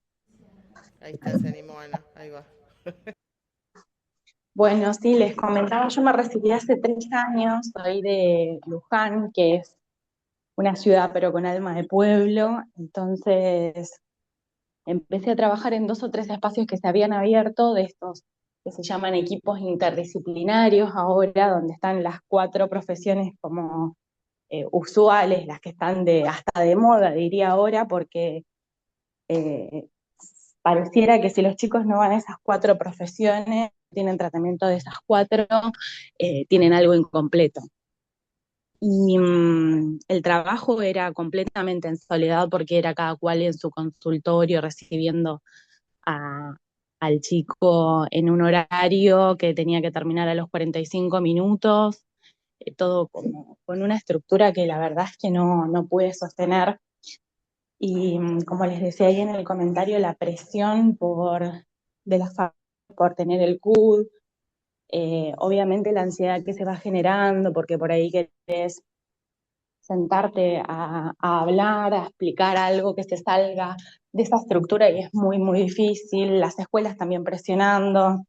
Ahí está, se animó Ana, ahí va. Bueno, sí, les comentaba, yo me recibí hace 3 años, soy de Luján, que es una ciudad pero con alma de pueblo, entonces empecé a trabajar en 2 o 3 espacios que se habían abierto, de estos que se llaman equipos interdisciplinarios ahora, donde están las 4 profesiones como usuales, las que están hasta de moda, diría ahora, porque pareciera que si los chicos no van a esas 4 profesiones, tienen tratamiento de esas 4, tienen algo incompleto. Y el trabajo era completamente en soledad porque era cada cual en su consultorio recibiendo al chico en un horario que tenía que terminar a los 45 minutos, todo como con una estructura que la verdad es que no pude sostener. Y como les decía ahí en el comentario, la presión de las familias por tener el CUD, obviamente la ansiedad que se va generando, porque por ahí querés sentarte a hablar, a explicar algo que se salga de esa estructura y es muy, muy difícil, las escuelas también presionando.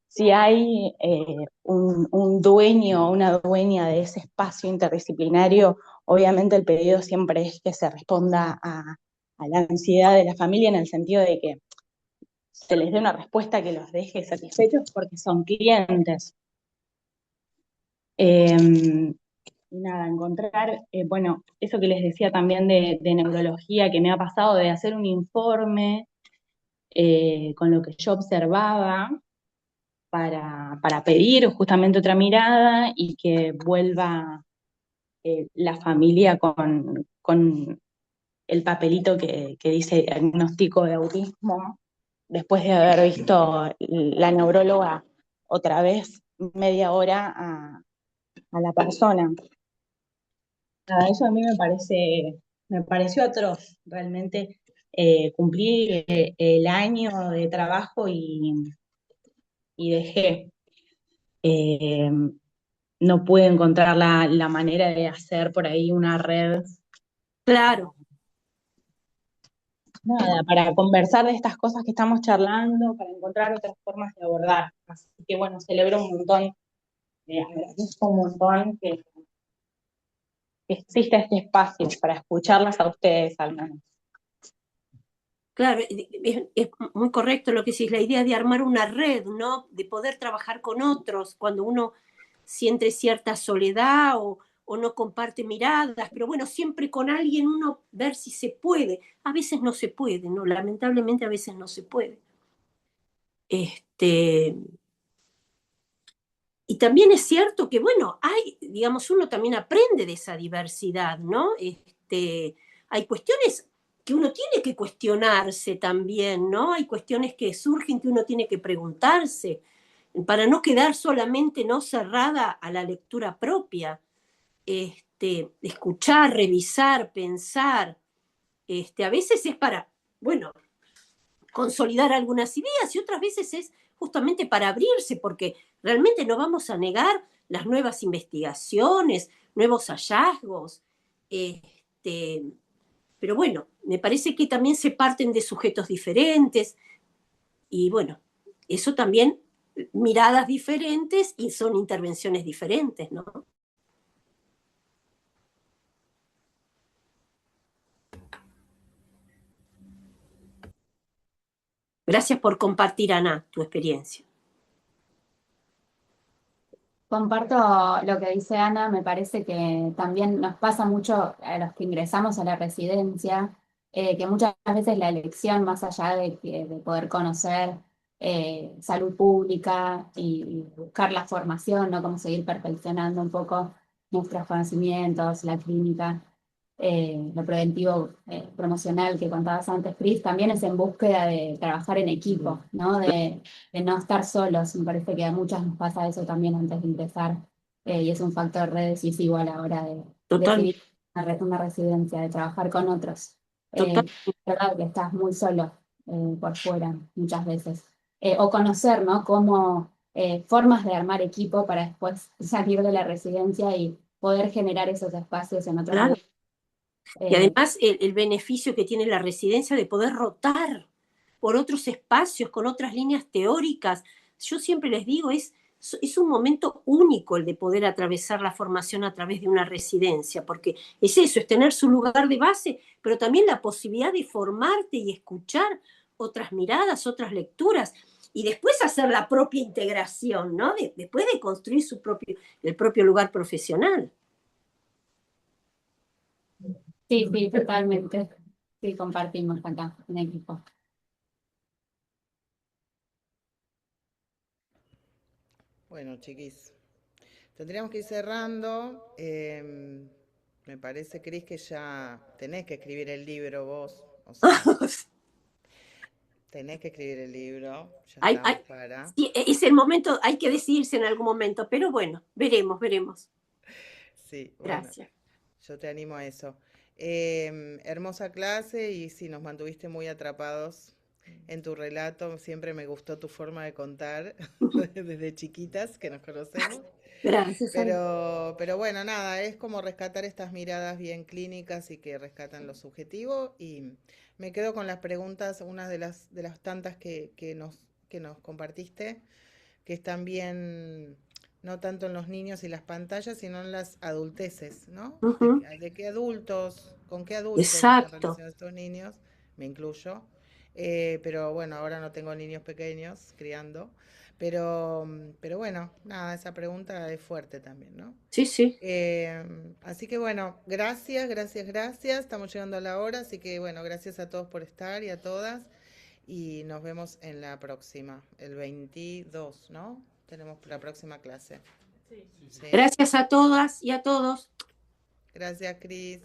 Si hay un dueño o una dueña de ese espacio interdisciplinario, obviamente el pedido siempre es que se responda a la ansiedad de la familia en el sentido de que se les dé una respuesta que los deje satisfechos porque son clientes. Nada, encontrar, bueno, eso que les decía también de neurología, que me ha pasado de hacer un informe con lo que yo observaba para pedir justamente otra mirada y que vuelva la familia con el papelito que dice diagnóstico de autismo, después de haber visto la neuróloga otra vez media hora a la persona. Nada, eso a mí me pareció atroz, realmente cumplí el año de trabajo y dejé. No pude encontrar la manera de hacer por ahí una red. Claro. Nada, para conversar de estas cosas que estamos charlando, para encontrar otras formas de abordar. Así que bueno, celebro un montón, agradezco un montón que exista este espacio para escucharlas a ustedes al menos. Claro, es muy correcto lo que decís, la idea de armar una red, ¿no? De poder trabajar con otros cuando uno siente cierta soledad o no comparte miradas, pero bueno, siempre con alguien uno ver si se puede. A veces no se puede, ¿no? Lamentablemente a veces no se puede. Y también es cierto que, bueno, digamos, uno también aprende de esa diversidad, ¿no? Hay cuestiones que uno tiene que cuestionarse también, ¿no? Hay cuestiones que surgen que uno tiene que preguntarse para no quedar solamente, ¿no?, cerrada a la lectura propia. Escuchar, revisar, pensar. A veces es para, bueno, consolidar algunas ideas y otras veces es justamente para abrirse, porque realmente no vamos a negar las nuevas investigaciones, nuevos hallazgos. Pero bueno, me parece que también se parten de sujetos diferentes y bueno, eso también, miradas diferentes y son intervenciones diferentes, ¿no? Gracias por compartir, Ana, tu experiencia. Comparto lo que dice Ana, me parece que también nos pasa mucho a los que ingresamos a la residencia, que muchas veces la elección, más allá de poder conocer salud pública y buscar la formación, ¿no? Cómo seguir perfeccionando un poco nuestros conocimientos, la clínica, lo preventivo, promocional que contabas antes, Cris, también es en búsqueda de trabajar en equipo, ¿no? De no estar solos. Me parece que a muchas nos pasa eso también antes de empezar, y es un factor re decisivo a la hora de decidir una residencia, de trabajar con otros. Verdad que estás muy solo por fuera muchas veces. O conocer, ¿no? Cómo formas de armar equipo para después salir de la residencia y poder generar esos espacios en otros lugares. Y además el beneficio que tiene la residencia de poder rotar por otros espacios, con otras líneas teóricas. Yo siempre les digo, es un momento único el de poder atravesar la formación a través de una residencia, porque es eso, es tener su lugar de base, pero también la posibilidad de formarte y escuchar otras miradas, otras lecturas, y después hacer la propia integración, ¿no? Después de construir el propio lugar profesional. Sí, totalmente. Sí, compartimos acá en equipo. Bueno, chiquis, tendríamos que ir cerrando. Me parece, Cris, que ya tenés que escribir el libro vos. O sea, tenés que escribir el libro. Ya estamos para. Sí, es el momento, hay que decidirse en algún momento, pero bueno, veremos. Sí, bueno, gracias. Yo te animo a eso. Hermosa clase y sí, nos mantuviste muy atrapados en tu relato. Siempre me gustó tu forma de contar desde chiquitas que nos conocemos. Gracias, Ale. Pero bueno, nada, es como rescatar estas miradas bien clínicas y que rescatan lo subjetivo. Y me quedo con las preguntas, una de las tantas que nos compartiste, que están bien, no tanto en los niños y las pantallas, sino en las adulteces, ¿no? Ujú. De qué adultos, con qué adultos están Exacto. relacionados estos niños, me incluyo. Pero bueno, ahora no tengo niños pequeños criando. Pero bueno, nada, esa pregunta es fuerte también, ¿no? Sí, sí. Así que bueno, gracias. Estamos llegando a la hora, así que bueno, gracias a todos por estar y a todas. Y nos vemos en la próxima, el 22, ¿no? Tenemos la próxima clase. Sí. Gracias a todas y a todos. Gracias, Cris.